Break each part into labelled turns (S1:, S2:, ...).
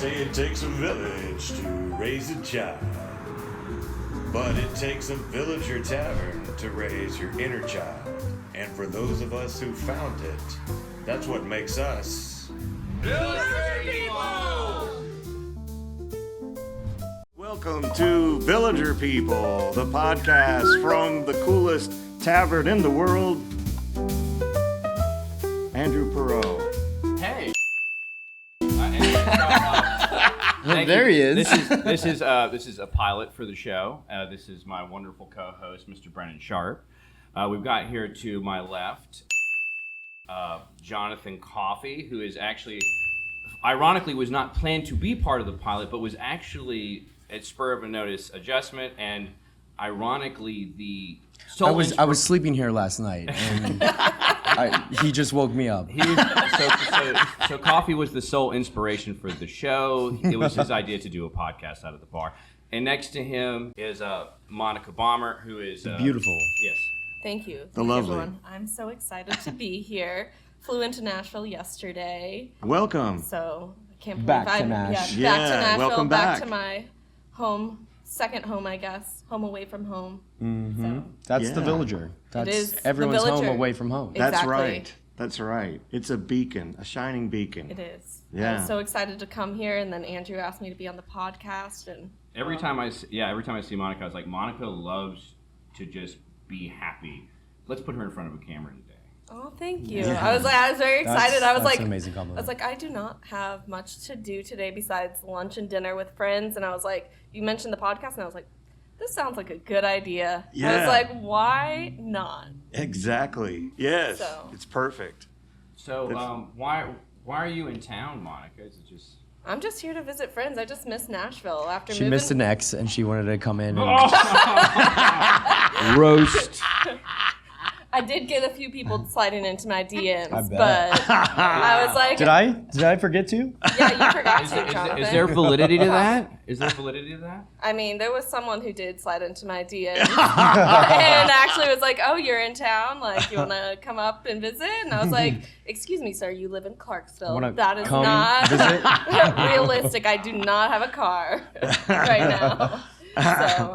S1: say it takes a village to raise a child, but it takes a Villager Tavern to raise your inner child. And for those of us who found it, that's what makes us Villager People! Welcome to Villager People, the podcast from the coolest tavern in the world, Andrew Perot.
S2: Hey.
S3: There he is.
S2: This is a pilot for the show. This is my wonderful co-host, Mr. Brennan Sharp. We've got here to my left, Jonathan Coffey, who is actually, ironically, was not planned to be part of the pilot, but was actually at spur of a notice adjustment, and ironically, the sole
S3: I was sleeping here last night, and he just woke me up.
S2: So Coffey was the sole inspiration for the show. It was his idea to do a podcast out of the bar. And next to him is Monica Bomber, who is
S3: beautiful.
S2: Yes.
S4: Thank you.
S1: The lovely.
S4: Everyone. I'm so excited to be here. Flew into Nashville yesterday.
S1: Welcome.
S4: So I can't believe
S3: Back to
S4: back to
S1: Yeah,
S4: Nashville,
S1: welcome
S4: back
S1: back.
S4: to my home, second home, I guess. Home away from home.
S3: Mm-hmm.
S4: So,
S3: That's the
S1: Yeah.
S3: Villager. That's
S4: is the
S3: everyone's home
S4: Villager.
S3: away from home.
S4: Exactly.
S1: That's right. That's right. It's a beacon, a shining beacon.
S4: it is.
S1: Yeah.
S4: I'm so excited to come here, and then Andrew asked me to be on the podcast, and
S2: Every time I see Monica, I was like, Monica loves to just be happy. Let's put her in front of a camera today.
S4: oh, thank you.
S1: Yeah.
S4: I was very excited. I was
S3: That's
S4: like,
S3: an amazing compliment.
S4: I was like, I do not have much to do today besides lunch and dinner with friends. And I was like, you mentioned the podcast, and I was like, this sounds like a good idea. I
S1: Yeah.
S4: was like, why not?
S1: Exactly. Yes.
S4: So-
S1: It's perfect.
S2: So why are you in town, Monica? Is it just...
S4: I'm just here to visit friends. I just missed Nashville after
S3: She
S4: moving.
S3: missed an ex, and she wanted to come in and
S2: Oh!
S3: roast.
S4: I did get a few people sliding into my DMs,
S3: I bet.
S4: but I was like,
S3: Did I forget to?
S4: yeah, you forgot
S2: Is
S4: to,
S2: there,
S4: Jonathan.
S2: is there validity to that? Is there validity to that?
S4: I mean, there was someone who did slide into my DMs and actually was like, oh, you're in town? Like, you want to come up and visit? And I was like, excuse me, sir, you live in Clarksville.
S3: Wanna
S4: That is
S3: come
S4: not
S3: visit?
S4: realistic. I do not have a car right now. So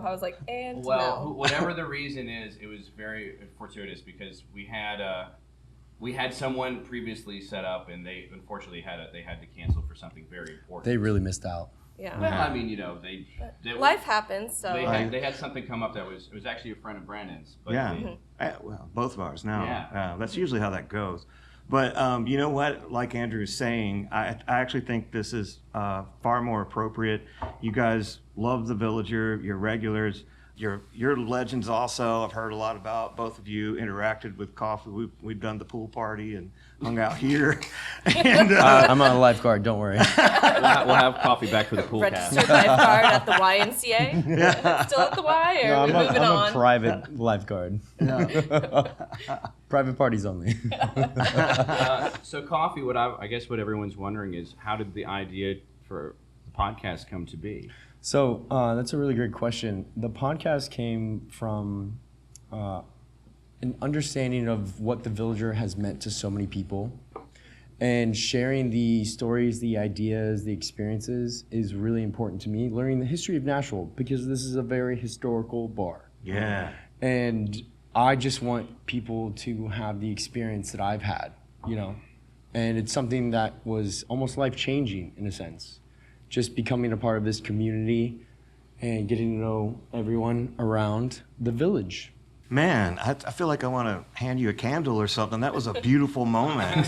S4: I was like, and
S2: Well,
S4: no.
S2: whatever the reason is, it was very fortuitous because we had someone previously set up, and they unfortunately had to cancel for something very important.
S3: They really missed out.
S4: Yeah.
S2: Well, I mean, they
S4: Life happens, so.
S2: they had something come up that was actually a friend of Brandon's. But
S1: Yeah.
S2: they-
S1: Well, both of ours now.
S2: Yeah.
S1: That's usually how that goes. But you know what? Like Andrew is saying, I actually think this is far more appropriate. You guys love the Villager. You're regulars. You're legends also. I've heard a lot about. Both of you interacted with Coffey. We've done the pool party and hung out here. And,
S3: I'm on a lifeguard. Don't worry.
S2: we'll have Coffee back for the pool cast.
S4: Registered lifeguard at the YMCA. Still at the Y, or
S3: No,
S4: are we moving
S3: I'm
S4: on?
S3: a private lifeguard. Private parties only.
S2: So Coffee, I guess what everyone's wondering is, how did the idea for the podcast come to be?
S3: So that's a really great question. The podcast came from an understanding of what the Villager has meant to so many people, and sharing the stories, the ideas, the experiences is really important to me. Learning the history of Nashville, because this is a very historical bar.
S1: yeah.
S3: And I just want people to have the experience that I've had, and it's something that was almost life-changing in a sense. Just becoming a part of this community and getting to know everyone around the village.
S1: Man, I feel like I want to hand you a candle or something. That was a beautiful moment.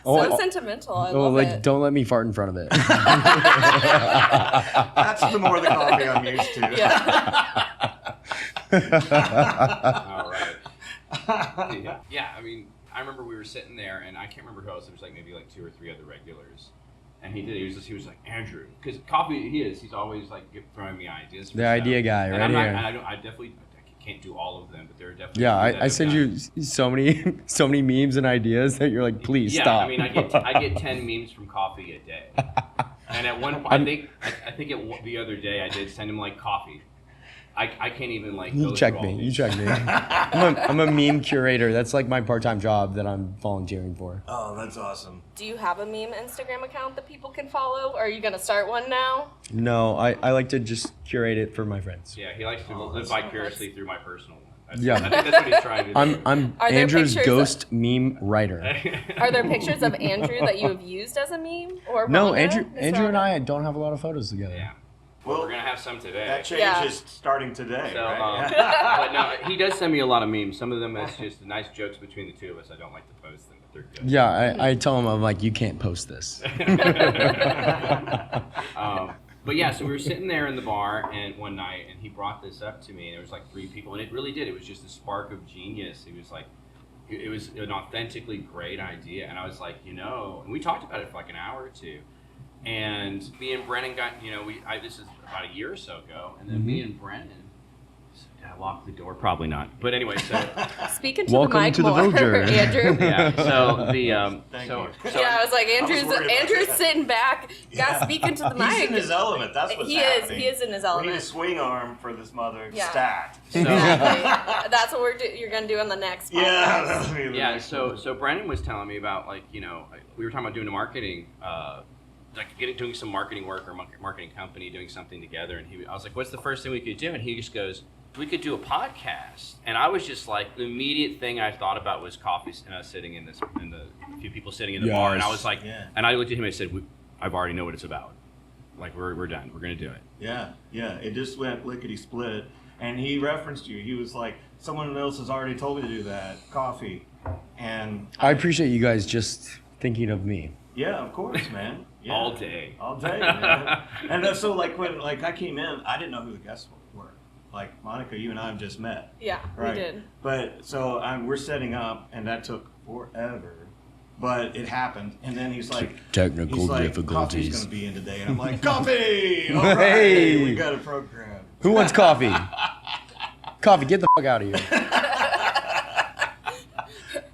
S4: So sentimental. I love it.
S3: Don't let me fart in front of it.
S1: That's the more the coffee I'm used to.
S4: Yeah.
S2: All right. Yeah, I mean, I remember we were sitting there, and I can't remember who else. There was maybe 2 or 3 other regulars. And he was like, Andrew, because Coffee, he's always throwing me ideas. For
S3: The
S2: stuff.
S3: idea guy,
S2: and
S3: right here.
S2: I definitely can't do all of them, but there are definitely.
S3: Yeah,
S2: a few that
S3: I
S2: I've
S3: send
S2: done.
S3: you so many memes and ideas that you're like, please
S2: Yeah,
S3: stop.
S2: I mean, I get 10 memes from Coffee a day, and at one point, I think the other day I did send him coffee. I can't even like.
S3: You check me. You check me. I'm a meme curator. That's like my part-time job that I'm volunteering for.
S1: Oh, that's awesome.
S4: Do you have a meme Instagram account that people can follow? Or are you gonna start one now?
S3: No, I like to just curate it for my friends.
S2: Yeah, he likes to live vicariously through my personal one.
S3: Yeah.
S2: I think that's what he's trying to do.
S3: I'm
S4: Are there
S3: Andrew's
S4: pictures
S3: ghost meme writer.
S4: Are there pictures of Andrew that you have used as a meme? Or
S3: No,
S4: Rhonda?
S3: Andrew and I don't have a lot of photos together.
S2: Yeah.
S1: Well,
S2: We're gonna have some today.
S1: that changes starting today,
S2: So,
S1: right?
S2: but no, he does send me a lot of memes. Some of them is just nice jokes between the two of us. I don't like to post them, but they're good.
S3: Yeah, I tell him, I'm like, you can't post this.
S2: But yeah, so we were sitting there in the bar and one night, and he brought this up to me, and there was like 3 people, and it really did. It was just a spark of genius. It was like, it was an authentically great idea, and I was like, and we talked about it for like an hour or two. And me and Brennan got, this is about a year or so ago, and then me and Brennan, did I lock the door? Probably not. But anyway, so
S4: speaking to
S3: Welcome
S4: the mic
S3: to the
S4: more,
S3: Villager.
S4: Andrew.
S2: yeah, so the
S1: Thank
S2: so,
S1: you.
S2: so
S4: Yeah, I was like,
S1: worried about
S4: Andrew's
S1: that.
S4: sitting back. Yeah, speaking to the mic.
S1: He's in his element. That's what's
S4: He
S1: happening.
S4: is in his
S1: We need a
S4: element.
S1: swing arm for this mother
S4: Yeah.
S1: stat.
S2: so
S4: Exactly. That's what you're gonna do on the next podcast.
S1: Yeah, that'll be the
S2: yeah,
S1: next
S2: so
S1: one.
S2: so Brennan was telling me about we were talking about doing the marketing, doing some marketing work or marketing company, doing something together, and I was like, what's the first thing we could do? And he just goes, we could do a podcast. And I was just like, the immediate thing I thought about was Coffey and us sitting in the few people sitting in the bar, and I was like,
S1: Yeah.
S2: and I looked at him and I said, I've already know what it's about. Like we're done. We're gonna do it.
S1: Yeah, it just went lickety split. And he referenced you. He was like, someone else has already told me to do that. Coffee. And
S3: I appreciate you guys just thinking of me.
S1: yeah, of course, man. Yeah.
S2: All day.
S1: All day, man. And so when I came in, I didn't know who the guests were. Like Monica, you and I have just met.
S4: Yeah,
S1: Right.
S4: we did.
S1: But so we're setting up, and that took forever. But it happened, and then he's like,
S3: Technical
S1: he's like,
S3: difficulties.
S1: Coffee's gonna be in today, and I'm like, Coffee! All right,
S3: Hey!
S1: we got a program.
S3: Who wants coffee? Coffee, get the fuck out of here.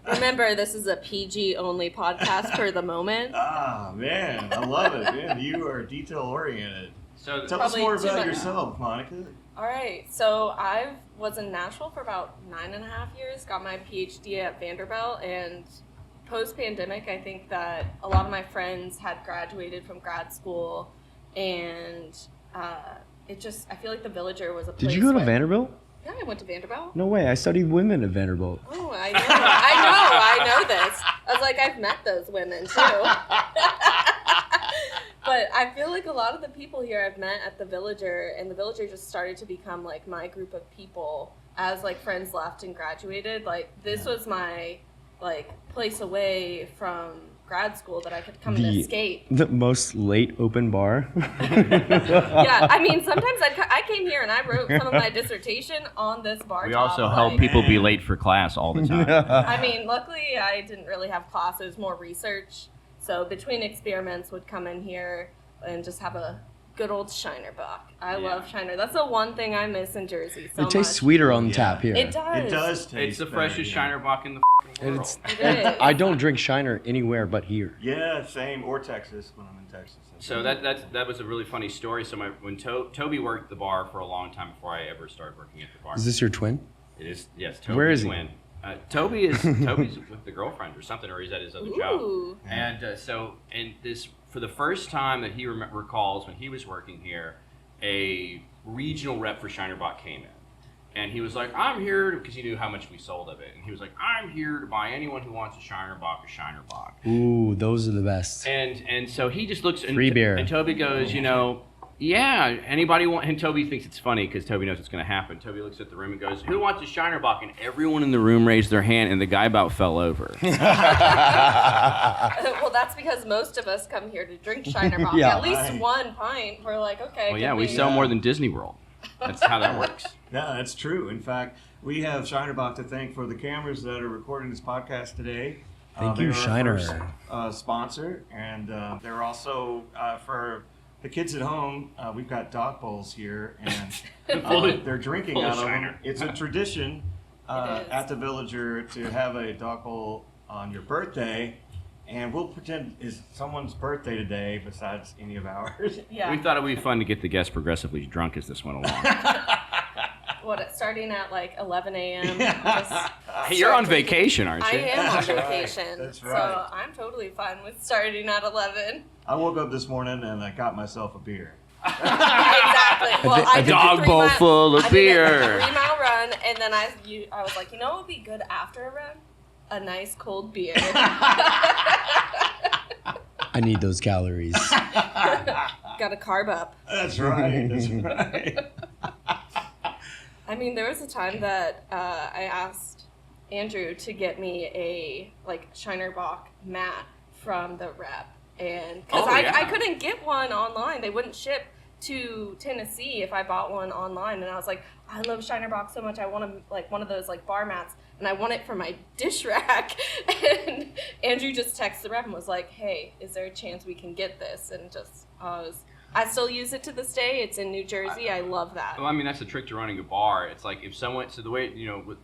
S4: Remember, this is a PG only podcast for the moment.
S1: Ah, man, I love it, man. You are detail oriented.
S2: So
S1: Tell us
S4: Probably
S1: more
S4: too
S1: about
S4: much.
S1: yourself, Monica.
S4: All right, so I was in Nashville for about 9.5 years, got my PhD at Vanderbilt, and post-pandemic, I think that a lot of my friends had graduated from grad school, and I feel like the Villager was a place
S3: Did you go to
S4: where-
S3: Vanderbilt?
S4: Yeah, I went to Vanderbilt.
S3: No way. I studied women at Vanderbilt.
S4: Oh, I know this. I was like, I've met those women too. But I feel like a lot of the people here I've met at the Villager, and the Villager just started to become like my group of people as like friends left and graduated. Like this was my place away from grad school that I could come and escape.
S3: The most late open bar.
S4: Yeah, I mean, sometimes I came here and I wrote some of my dissertation on this bar
S2: we
S4: top,
S2: also help
S4: like-
S2: people be late for class all the time.
S4: I mean, luckily I didn't really have classes, more research. So between experiments would come in here and just have a good old Shiner Bock. I love Shiner. That's the one thing I miss in Jersey so
S3: It tastes
S4: much.
S3: sweeter on
S1: Yeah.
S3: tap here.
S4: It does.
S1: It does taste
S2: It's the
S1: better,
S2: freshest
S1: yeah.
S2: Shiner Bock in the world.
S3: It's,
S4: It is.
S3: I don't drink Shiner anywhere but here.
S1: Yeah, same. Or Texas when I'm in Texas.
S2: So that was a really funny story. So when Toby worked the bar for a long time before I ever started working at the bar.
S3: Is this your twin?
S2: It is, yes. Toby's
S3: Where is he?
S2: twin. Toby's with the girlfriend or something, or he's at his other job.
S4: Ooh.
S2: And this for the first time that he recalls when he was working here, a regional rep for Shiner Bock came in. And he was like, I'm here, because he knew how much we sold of it. And he was like, I'm here to buy anyone who wants a Shiner Bock.
S3: Ooh, those are the best.
S2: And so he just looks, and,
S3: Free beer.
S2: and Toby goes, yeah, anybody want, and Toby thinks it's funny because Toby knows what's going to happen. Toby looks at the room and goes, who wants a Shiner Bock? And everyone in the room raised their hand, and the guy about fell over.
S4: Well, that's because most of us come here to drink Shiner Bock.
S3: Yeah.
S4: At least
S1: Right.
S4: one pint. We're like, okay.
S2: Well, yeah,
S4: give
S2: we
S4: me-
S2: sell more than Disney World. That's how that works.
S1: Yeah, that's true. In fact, we have Shinerbach to thank for the cameras that are recording this podcast today.
S3: Thank
S1: They're
S3: you,
S1: our
S3: Shiner.
S1: first, sponsor, and they're also for the kids at home. We've got dog bowls here, and they're drinking
S2: full of
S1: out of them.
S2: Shiner.
S1: It's a tradition
S4: It is.
S1: at the Villager to have a dog bowl on your birthday. And we'll pretend it's someone's birthday today besides any of ours.
S4: Yeah.
S2: We thought it would be fun to get the guests progressively drunk as this went along.
S4: starting at like 11 a.m.
S2: Hey, you're on vacation, aren't
S4: I
S2: you?
S4: am on vacation.
S1: That's
S4: So
S1: right.
S4: I'm totally fine with starting at 11.
S1: I woke up this morning and I got myself a beer.
S4: Exactly. Well, I did
S2: Dog
S4: the
S2: bowl
S4: 3
S2: full of
S4: I did
S2: beer.
S4: a 3-mile run, and then I was like, you know what would be good after a run? A nice cold beer.
S3: I need those calories.
S4: Got to carb up.
S1: That's right. That's right.
S4: I mean, there was a time that I asked Andrew to get me a Shiner Bock mat from the rep, and because I couldn't get one online, they wouldn't ship to Tennessee if I bought one online, and I was like, I love Shiner Bock so much, I want one of those bar mats, and I want it for my dish rack. And Andrew just texted the rep and was like, hey, is there a chance we can get this? And just I still use it to this day. It's in New Jersey. I love that.
S2: Well, I mean, that's the trick to running a bar. It's like if someone, so the way,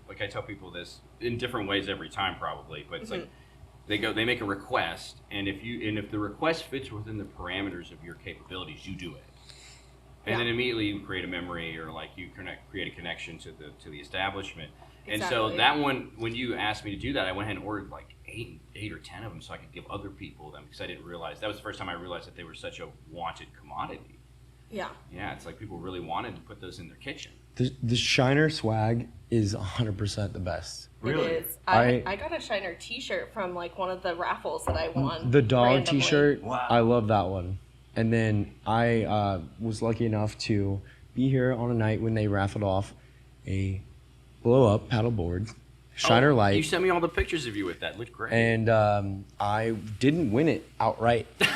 S2: I tell people this in different ways every time probably, but it's like they make a request, and if the request fits within the parameters of your capabilities, you do it. And then immediately you create a memory, or you create a connection to the establishment. Exactly. And so that one, when you asked me to do that, I went ahead and ordered 8 or 10 of them so I could give other people them, because I didn't realize, that was the first time I realized that they were such a wanted commodity. Yeah. Yeah, it's like people really wanted to put those in their kitchen.
S3: The Shiner swag is 100% the best.
S1: Really?
S4: It is. I got a Shiner t-shirt from one of the raffles that I won.
S3: The dog
S4: randomly.
S3: t-shirt,
S1: Wow.
S3: I love that one. And then I was lucky enough to be here on a night when they raffled off a blow-up paddleboard, Shiner Light.
S2: You sent me all the pictures of you with that. It looked great.
S3: And I didn't win it outright.
S4: Yeah,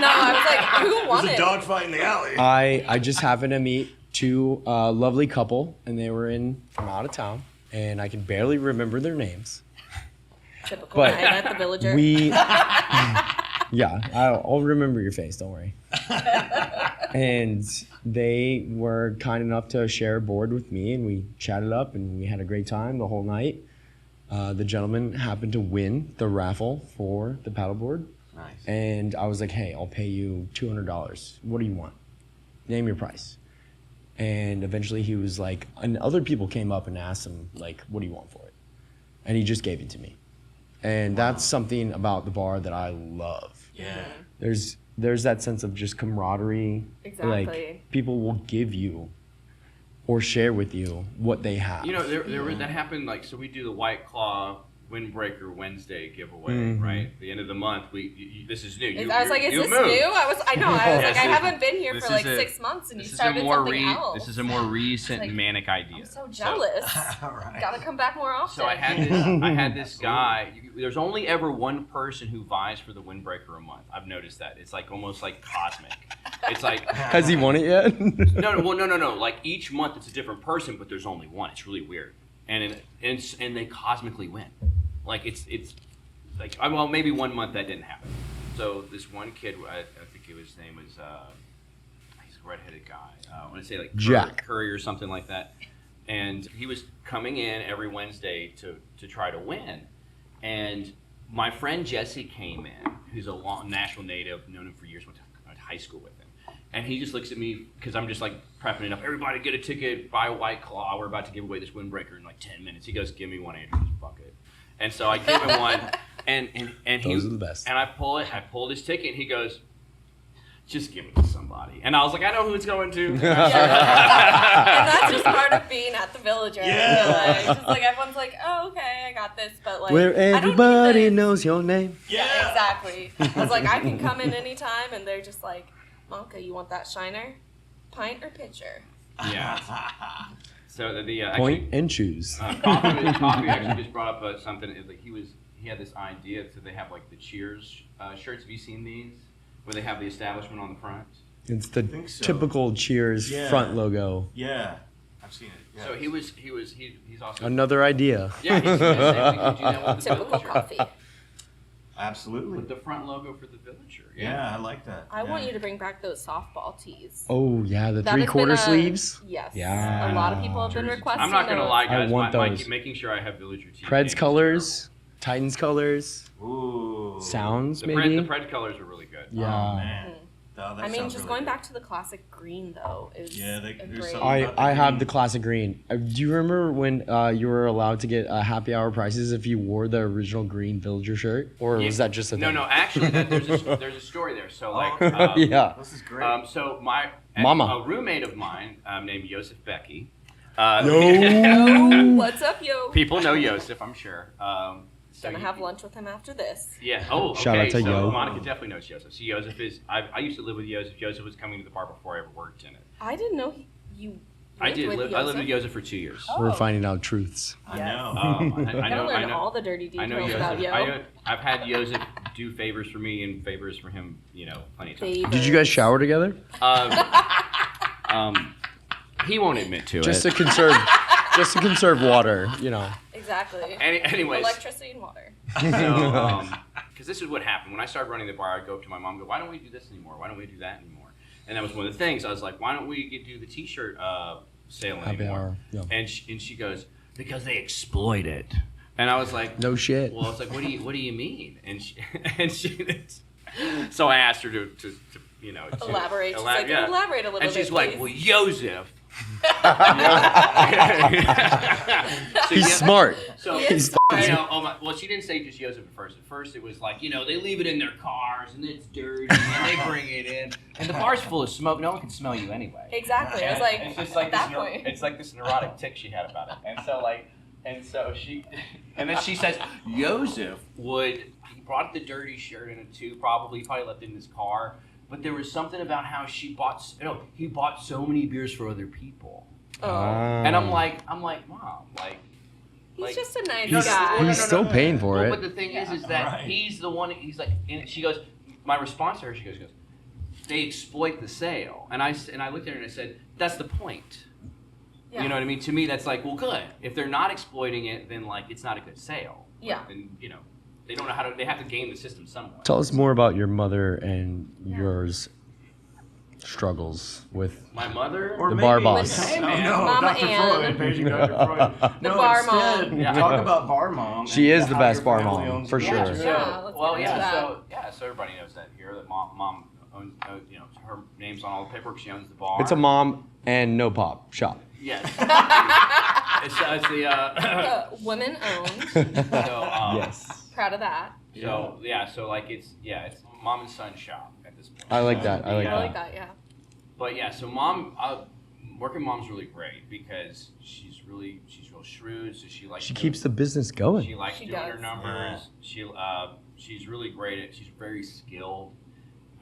S4: no, I was like, who won
S1: There's
S4: it?
S1: a dogfight in the alley.
S3: I just happened to meet two lovely couple, and they were from out of town, and I can barely remember their names.
S4: Typical
S3: But
S4: night at the Villager.
S3: Yeah, I'll remember your face, don't worry. And they were kind enough to share a board with me, and we chatted up, and we had a great time the whole night. The gentleman happened to win the raffle for the paddleboard.
S2: Nice.
S3: And I was like, hey, I'll pay you $200. What do you want? Name your price. And eventually he was like, and other people came up and asked him, what do you want for it? And he just gave it to me. And that's something about the bar that I love.
S1: Yeah.
S3: There's that sense of just camaraderie.
S4: Exactly.
S3: People will give you or share with you what they have.
S2: That happened, so we do the White Claw Windbreaker Wednesday giveaway, right? At the end of the month, this is new.
S4: I was like, is this
S2: moved.
S4: new? I was like, I haven't been here for
S2: this is
S4: 6 months, and you started something else.
S2: This is a more recent manic idea.
S4: I'm so jealous.
S1: Right.
S4: Gotta come back more often.
S2: So I had this guy. There's only ever one person who vies for the Windbreaker a month. I've noticed that. It's almost like cosmic. It's like,
S3: has he won it yet?
S2: No. Each month it's a different person, but there's only one. It's really weird, and they cosmically win. It's maybe 1 month that didn't happen. So this one kid, I think his name was he's a redheaded guy. I want to say
S3: Jack
S2: Curry or something like that. And he was coming in every Wednesday to try to win. And my friend Jesse came in, who's a Nashville native, known him for years, went to high school with him. And he just looks at me, because I'm just prepping it up. Everybody get a ticket, buy a White Claw. We're about to give away this Windbreaker in 10 minutes. He goes, give me one, Andrew, just bucket. And so I give him one, and he,
S3: those are the best.
S2: And I pulled his ticket, and he goes, just give it to somebody. And I was like, I know who it's going to.
S4: And that's just part of being at the Villager.
S1: Yeah.
S4: Just everyone's like, oh, okay, I got this, but
S3: where everybody
S4: I don't need
S3: knows your name.
S4: Yeah, exactly. I was like, I can come in anytime, and they're just like, Monka, you want that Shiner? Pint or pitcher?
S2: Yeah. So
S3: Point and choose.
S2: Coffey actually just brought up something. He had this idea. So they have the Cheers shirts. Have you seen these? Where they have the establishment on the front.
S3: It's the
S1: so.
S3: typical Cheers front logo.
S1: Yeah, I've seen it. Yeah.
S2: So he's also
S3: Another idea.
S2: Yeah, he's doing the same thing. Did you know what the
S4: Typical
S2: Villager?
S4: Coffee.
S1: Absolutely.
S2: With the front logo for the Villager.
S1: Yeah, I like that.
S4: I want you to bring back those softball tees.
S3: Oh yeah, the
S4: That has
S3: 3/4
S4: been
S3: sleeves.
S4: Yes.
S3: Yeah.
S4: A lot of people have been requesting
S2: I'm not gonna
S4: those.
S2: lie, guys.
S3: I want those.
S2: Making sure I have Villager tees.
S3: Preds colors, Titans colors,
S1: Ooh.
S3: sounds
S2: The
S3: maybe.
S2: Pred colors are really good.
S3: Yeah.
S1: Oh, man. Oh, that
S4: I mean,
S1: sounds
S4: just
S1: really
S4: going
S1: good.
S4: back to the classic green though is
S1: Yeah,
S4: a
S1: there's
S4: great.
S1: something-
S3: I have the classic green. Do you remember when you were allowed to get happy hour prices if you wore the original green Villager shirt? Or was that just a
S2: No,
S3: thing?
S2: no. Actually, there's a story there. So like,
S3: Yeah.
S1: This is great.
S2: So
S3: Mama.
S2: a roommate of mine named Joseph Becky.
S4: Yo, what's up, yo?
S2: People know Joseph, I'm sure. So
S4: Gonna have lunch with him after this.
S2: Yeah. Oh, okay.
S3: Shout out to
S2: so
S3: Yo.
S2: Monica definitely knows Joseph. So Joseph is. I used to live with Joseph. Joseph was coming to the bar before I ever worked in it.
S4: I didn't know you.
S2: I did.
S4: With
S2: I lived with
S4: Joseph?
S2: Joseph for 2 years.
S3: We're finding out truths.
S1: I
S4: Yes.
S1: know.
S2: I
S4: Gotta
S2: know.
S4: learn
S2: I know.
S4: all the dirty
S2: I know
S4: details
S2: Joseph.
S4: about yo.
S2: I've had Joseph do favors for me and favors for him. Plenty of times.
S3: Did you guys shower together?
S2: He won't admit to
S3: Just
S2: it.
S3: to conserve water,
S4: Exactly.
S2: Anyways,
S4: Electricity and water.
S2: so because this is what happened when I started running the bar. I'd go up to my mom and go, "Why don't we do this anymore? Why don't we do that anymore?" And that was one of the things. I was like, "Why don't we do the T-shirt sale
S3: Happy
S2: anymore?"
S3: hour, yeah.
S2: And she goes, "Because they exploit it." And I was like,
S3: No shit.
S2: Well, I was like, what do you mean? And she so I asked her to
S4: Elaborate. She's like,
S2: yeah.
S4: elaborate a little
S2: And
S4: bit,
S2: she's like,
S4: please.
S2: well, Joseph.
S3: He's smart.
S2: So,
S4: He is
S2: well, she didn't say just Joseph at first. At first, it was like, they leave it in their cars and it's dirty and they bring it in. And the bar's full of smoke. No one can smell you anyway.
S4: Exactly. I was like,
S2: It's just like
S4: at that
S2: this,
S4: point.
S2: it's like this neurotic tick she had about it. And then she says, Joseph he brought the dirty shirt in it too, probably left it in his car. But there was something about how he bought so many beers for other people.
S4: Oh.
S2: And I'm like, Mom,
S4: He's just a nice
S3: He's,
S4: guy.
S3: he's still paying for
S2: Well,
S3: it.
S2: but the thing is that
S1: Right.
S2: he's the one. He's like, and she goes. My response to her, she goes, they exploit the sale, and I looked at her and I said, that's the point.
S4: Yeah.
S2: You know what I mean? To me, that's like, well, good. If they're not exploiting it, then it's not a good sale.
S4: Yeah.
S2: And they don't know how to. They have to game the system somewhere.
S3: Tell us more about your mother and yours struggles with
S2: My mother.
S1: Or
S3: the
S1: maybe,
S3: bar boss.
S2: Hey,
S1: Oh,
S2: man.
S1: no,
S4: Mama
S1: Dr.
S4: Ann.
S1: Freud, paging Dr. Freud.
S4: The
S1: No,
S4: bar
S1: instead,
S4: mom.
S2: Yeah.
S1: talk about bar mom.
S3: She
S1: and
S3: is the
S1: how
S3: best
S1: your
S3: bar
S1: family
S3: mom,
S1: owns
S3: for
S1: the
S3: sure.
S1: bar.
S4: Yeah, let's get into that.
S2: So everybody knows that here that mom owns, her name's on all the paperwork. She owns the bar.
S3: It's a mom and no pop shop.
S2: Yes. it's the
S4: Women owned.
S2: so
S3: Yes.
S4: Proud of that.
S2: So it's mom and son shop at this point.
S3: I like that. I like
S4: I
S3: that.
S4: like that, yeah.
S2: But yeah, so working mom's really great because she's real shrewd. So she likes.
S3: She keeps the business going.
S2: She likes
S4: She
S2: doing her
S4: does.
S2: numbers. She's really great she's very skilled.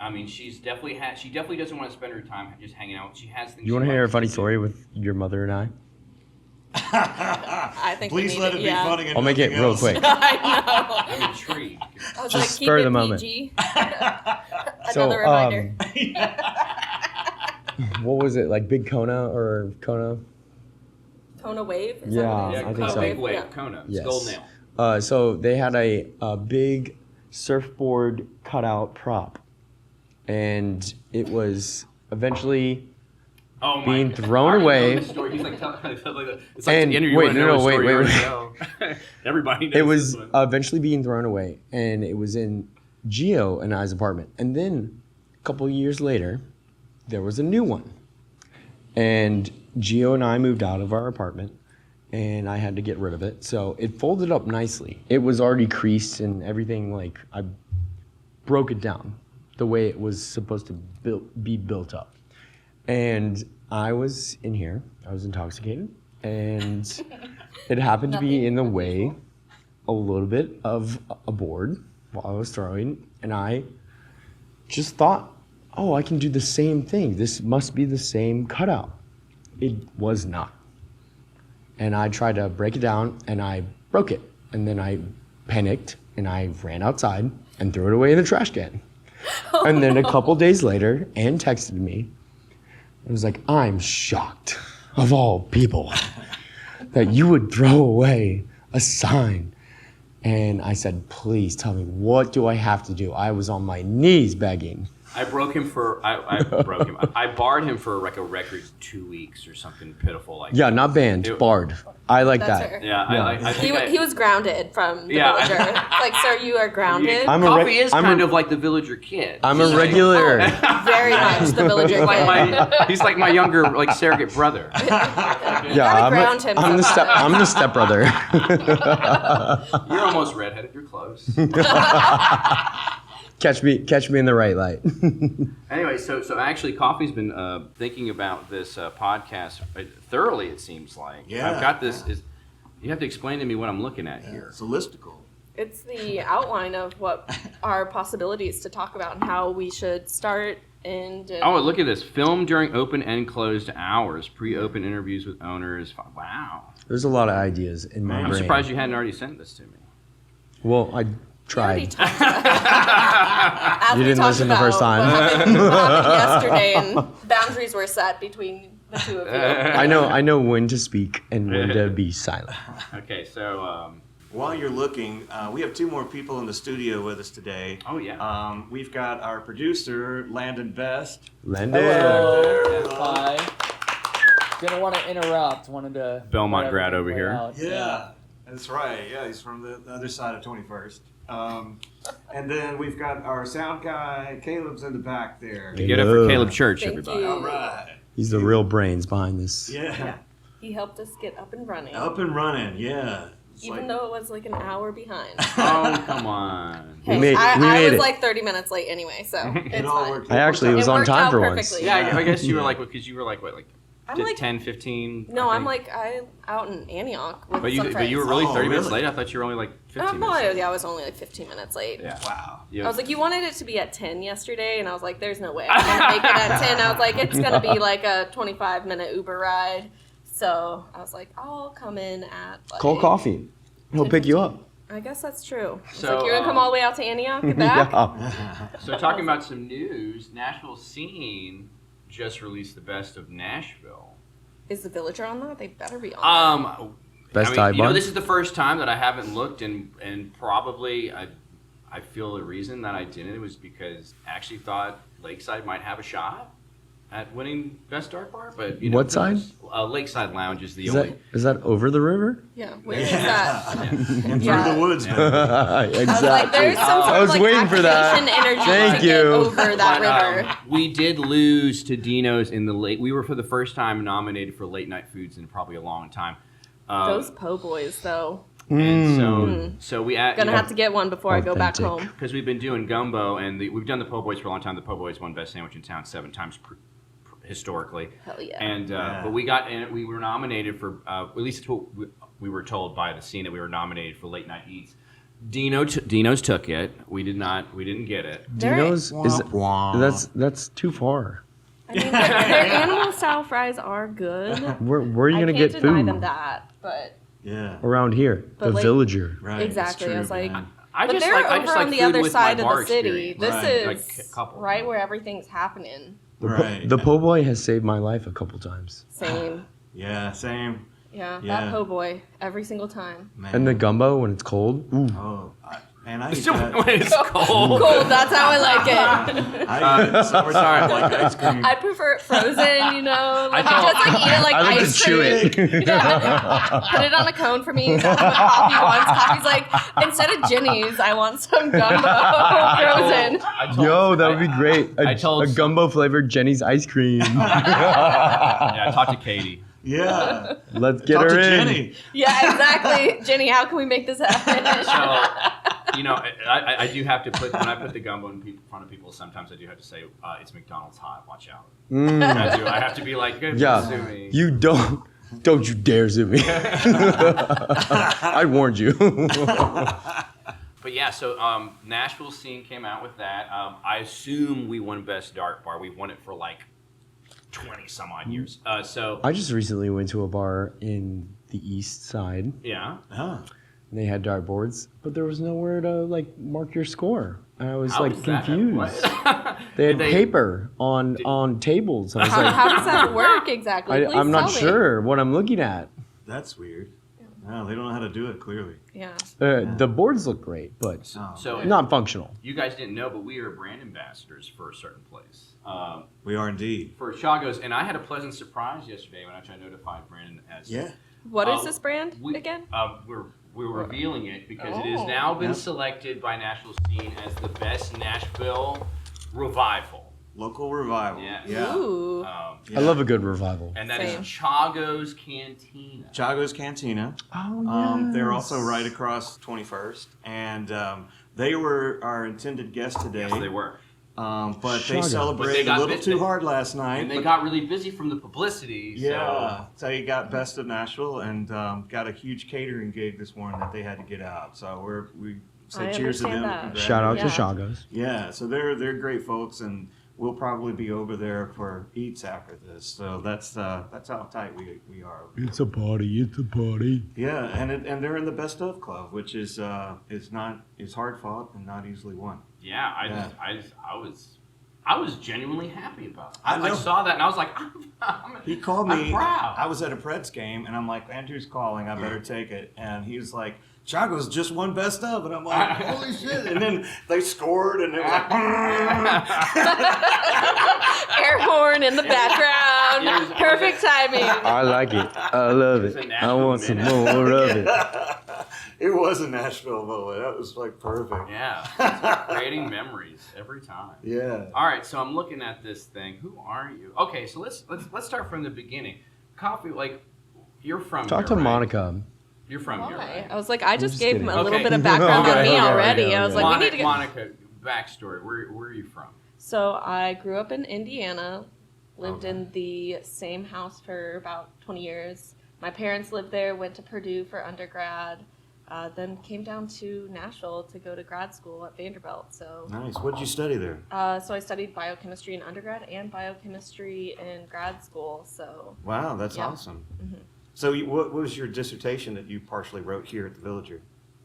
S2: I mean, she definitely doesn't want to spend her time just hanging out. She has things.
S3: You want to hear a funny story with your mother and I?
S4: I think we
S1: Please
S4: need
S1: let it be
S4: yeah.
S1: funny. And
S3: I'll make it
S1: nothing
S3: real
S1: else.
S3: quick.
S4: I
S2: I'm intrigued.
S4: know. I was
S3: Just
S4: like,
S3: spur
S4: keep
S3: the
S4: it
S3: moment.
S4: PG.
S3: So,
S4: Another reminder.
S3: What was it, like Big Kona or Kona?
S4: Kona Wave? Is
S3: Yeah,
S4: that what it is?
S3: I think
S2: Kona
S3: so.
S2: Big Wave,
S4: Yeah.
S2: Kona,
S3: Yes.
S2: Skull Nail.
S3: So they had a big surfboard cutout prop, and it was eventually
S2: Oh my
S3: being
S2: God.
S3: thrown
S2: I already know
S3: away.
S2: this story. He's like, it's like
S3: And
S2: the end of your
S3: wait,
S2: wanna
S3: no,
S2: know
S3: no,
S2: the
S3: wait,
S2: story,
S3: wait,
S2: you
S3: wait.
S2: already know. Everybody knows
S3: It was
S2: this one.
S3: eventually being thrown away, and it was in Gio and I's apartment. And then a couple of years later, there was a new one, and Gio and I moved out of our apartment, and I had to get rid of it. So it folded up nicely. It was already creased and everything. Like, I broke it down the way it was supposed to be built up. And I was in here. I was intoxicated, and it happened to be
S4: Nothing
S3: in the
S4: unusual.
S3: way a little bit of a board while I was throwing, and I just thought, oh, I can do the same thing. This must be the same cutout. It was not. And I tried to break it down, and I broke it. And then I panicked, and I ran outside and threw it away in the trash can. And then a couple days later, Ann texted me. It was like, I'm shocked, of all people, that you would throw away a sign. And I said, please tell me, what do I have to do? I was on my knees begging.
S2: I broke him for I broke him. I barred him for like a record 2 weeks or something pitiful like.
S3: Yeah, not banned, barred. I like
S4: That's
S3: that.
S4: fair.
S2: Yeah, I think
S4: He was grounded from the Villager. Like, sir, you are grounded.
S2: Coffey is kind of like the Villager kid.
S3: I'm a regular.
S4: Very much the Villager kid.
S2: He's like my younger, like surrogate brother.
S3: Yeah,
S4: ground him
S3: I'm the stepbrother.
S2: You're almost redheaded. You're close.
S3: Catch me in the right light.
S2: Anyway, so actually, Coffey's been thinking about this podcast thoroughly. It seems like.
S1: Yeah.
S2: I've got this. You have to explain to me what I'm looking at here.
S1: It's a listicle.
S4: It's the outline of what our possibilities to talk about and how we should start and.
S2: Oh, look at this! Film during open and closed hours. Pre-open interviews with owners. Wow.
S3: There's a lot of ideas in my
S2: I'm
S3: brain.
S2: surprised you hadn't already sent this to me.
S3: Well, I
S4: We already
S3: tried.
S4: talked about
S3: You didn't listen the first time.
S4: What happened yesterday, and boundaries were set between the two of you.
S3: I know when to speak and when to be silent.
S2: Okay, so
S1: While you're looking, we have 2 more people in the studio with us today.
S2: oh yeah.
S1: We've got our producer, Landon Best.
S3: Landon.
S5: Hello. Hi. Didn't want to interrupt. Wanted to.
S2: Belmont
S5: let
S2: grad over
S5: everything
S2: here.
S5: play out.
S1: That's right. Yeah, he's from the other side of 21st. And then we've got our sound guy, Caleb's in the back there.
S2: Give it up for Caleb Church,
S4: Thank
S2: everybody.
S4: you.
S1: All right.
S3: He's the real brains behind this.
S1: Yeah.
S4: He helped us get up and running,
S1: Up and running. Yeah. It's
S4: even
S1: like-
S4: though it was like an hour behind.
S2: Oh, come on.
S3: We
S4: Hey,
S3: made
S4: I was
S3: it.
S4: like 30 minutes late anyway, so it's
S1: all
S4: fine.
S1: worked
S3: I actually
S1: out.
S3: was
S4: It
S3: on
S4: worked
S3: time
S4: out
S3: for once.
S4: perfectly.
S2: Yeah, I guess you were like, because you were like, what, like
S4: I'm like
S2: 10, 15?
S4: No,
S2: I
S4: I'm
S2: think?
S4: like out in Antioch with
S2: But
S4: some
S2: you
S4: friends.
S2: were really
S1: Oh,
S2: 30 minutes
S1: really?
S2: late? I thought you were only like 15
S4: Well,
S2: minutes late.
S4: yeah, I was only like 15 minutes late.
S2: Yeah.
S1: Wow.
S2: Yeah.
S4: I was like, you wanted it to be at 10 yesterday, and I was like, there's no way I'm gonna make it at 10. I was like, it's gonna be like a 25-minute Uber ride. So I was like, I'll come in at like.
S3: Call Coffey. He'll pick you up.
S4: I guess that's true. It's
S2: So,
S4: like you're gonna come all the way out to Antioch and back.
S3: Yeah.
S2: So talking about some news, Nashville Scene just released the best of Nashville.
S4: Is the Villager on that? They better be on.
S3: Best
S2: I mean,
S3: dive
S2: you know,
S3: bar?
S2: this is the first time that I haven't looked, and probably I feel the reason that I didn't was because I actually thought Lakeside might have a shot at winning best dark bar, but you know,
S3: What side?
S2: Lakeside Lounge is the
S3: Is
S2: only.
S3: that over the river?
S4: Yeah. Where is that?
S1: And
S4: Yeah.
S1: through the woods. man.
S3: Exactly.
S4: I was like, there's some sort
S3: I was
S4: of like
S3: waiting for that.
S4: activation energy
S3: Thank
S4: to get
S3: you.
S4: over that
S2: But,
S4: river.
S2: we did lose to Dino's in the late. We were for the first time nominated for late night foods in probably a long time.
S4: Those po' boys, though.
S2: And so we
S4: Gonna have to get one before I go back
S3: Authentic.
S4: home.
S2: because we've been doing gumbo and we've done the po' boys for a long time. The po' boys won best sandwich in town 7 times historically.
S4: Hell yeah.
S2: And but we were nominated for at least we were told by the scene that we were nominated for late night eats. Dino's took it. We didn't get it.
S3: Dino's that's too far.
S4: I mean, their animal style fries are good.
S3: Where are you
S4: I
S3: gonna
S4: can't
S3: get
S4: deny
S3: food
S4: them that, but
S1: Yeah.
S3: around here?
S4: But
S3: The
S4: like-
S3: Villager.
S1: Right.
S4: exactly.
S1: It's
S4: I was
S1: true,
S4: like,
S1: man.
S2: I
S4: but
S2: just
S4: they're
S2: like I
S4: over
S2: just like
S4: on the
S2: food
S4: other
S2: with
S4: side
S2: my
S4: of
S2: bar
S4: the city.
S2: experience.
S4: This
S1: Right.
S4: is
S2: Like, couple.
S4: right where everything's happening.
S1: Right.
S3: The po' boy has saved my life a couple times.
S4: Same.
S1: Yeah, same.
S4: Yeah,
S1: Yeah.
S4: that po' boy every single time.
S1: Man.
S3: And the gumbo when it's cold. Ooh.
S1: Oh, man, I eat
S2: Still,
S1: that.
S2: when it's cold.
S4: Cold, that's how I like it.
S1: I eat summertime like ice cream.
S4: I prefer it frozen, you know? Like,
S2: told-
S4: just like eat it like
S3: I like
S4: ice
S3: to chew
S4: cream.
S3: it.
S4: Yeah. Put it on a cone for me. That's what Coffee wants. Coffee's like, instead of Jenny's, I want some gumbo frozen.
S2: I told-
S3: Yo, that would be great.
S2: I told-
S3: a gumbo flavored Jenny's ice cream.
S2: Yeah, I talked to Katie.
S1: Yeah.
S3: Let's get
S1: Talk
S3: her
S1: to
S3: in.
S1: Jenny.
S4: Yeah, exactly. Jenny, how can we make this happen?
S2: So, you know, I do have to put when I put the gumbo in front of people. Sometimes I do have to say it's McDonald's hot. Watch out. I have to be like, sue
S3: Yeah,
S2: me.
S3: you don't you dare sue me. I warned you.
S2: But yeah, so Nashville Scene came out with that. I assume we won best dark bar. We've won it for like 20 some odd years. So
S3: I just recently went to a bar in the east side.
S2: yeah.
S1: Huh.
S3: And they had dartboards, but there was nowhere to like mark your score. And I was
S2: How
S3: like
S2: does that
S3: confused.
S2: happen?
S3: They had
S2: Did
S3: paper on tables. I was like,
S4: How does that work exactly? Please
S3: I'm not
S4: tell me.
S3: sure what I'm looking at.
S1: That's weird. No, they don't know how to do it, clearly.
S4: Yeah.
S3: The boards look great, but
S2: So
S3: not functional.
S2: you guys didn't know, but we are brand ambassadors for a certain place.
S1: We are indeed.
S2: For Chagos, and I had a pleasant surprise yesterday when I notified Brandon as
S4: What is this brand again?
S2: We're revealing it because it has now been selected by Nashville Scene as the best Nashville revival.
S1: Local revival.
S2: Yes.
S1: Yeah.
S4: Ooh.
S3: I love a good revival.
S2: And that
S4: Same.
S2: is Chagos Cantina.
S1: Chago's Cantina.
S3: Oh,
S1: They're also right across 21st, and they were our intended guest today.
S2: Yes, they were.
S1: But they
S3: Chago.
S1: celebrated a little too hard last night.
S2: And they got really busy from the publicity.
S1: Yeah, so you got Best of Nashville and got a huge catering gig this morning that they had to get out. So we say
S4: I
S1: cheers to them.
S4: understand that.
S3: Shout out
S4: Yeah.
S3: to Chagos.
S1: Yeah, so they're great folks, and we'll probably be over there for eats after this. So that's how tight we are.
S3: It's a party. It's a party.
S1: Yeah, and they're in the Best of Club, which is hard fought and not easily won.
S2: Yeah, I was genuinely happy about it.
S1: I know.
S2: I saw that and I was like,
S1: He called
S2: I'm
S1: me.
S2: proud.
S1: I was at a Preds game, and I'm like, Andrew's calling. I better take it. And he was like, Chago's just won Best of, and I'm like, holy shit! And then they scored, and it was like,
S4: Air horn in the background. Perfect timing.
S3: I like it. I love
S2: It's
S3: it.
S2: a
S3: I
S2: Nashville
S3: want some
S2: minute.
S3: more of it.
S1: it was a Nashville moment. That was like perfect.
S2: Yeah, it's creating memories every time.
S1: Yeah.
S2: All right, so I'm looking at this thing. Who are you? Okay, so let's start from the beginning. Coffey, like, you're from
S3: Talk
S2: here,
S3: to
S2: right?
S3: Monica.
S2: You're from here,
S4: Why?
S2: right?
S4: I was like, I just
S3: just
S4: gave
S3: kidding.
S4: him a little
S2: Okay.
S4: bit of background on
S3: Okay,
S4: me
S3: okay,
S4: already.
S3: okay,
S4: I was
S3: okay.
S4: like, we need to get.
S2: Monica, backstory. Where are you from?
S4: So I grew up in Indiana, lived in the same house for about 20 years. My parents lived there, went to Purdue for undergrad, then came down to Nashville to go to grad school at Vanderbilt. So,
S1: Nice. What did you study there?
S4: so I studied biochemistry in undergrad and biochemistry in grad school. So
S1: Wow, that's
S4: Yeah.
S1: awesome. So, what was your dissertation that you partially wrote here at the Villager?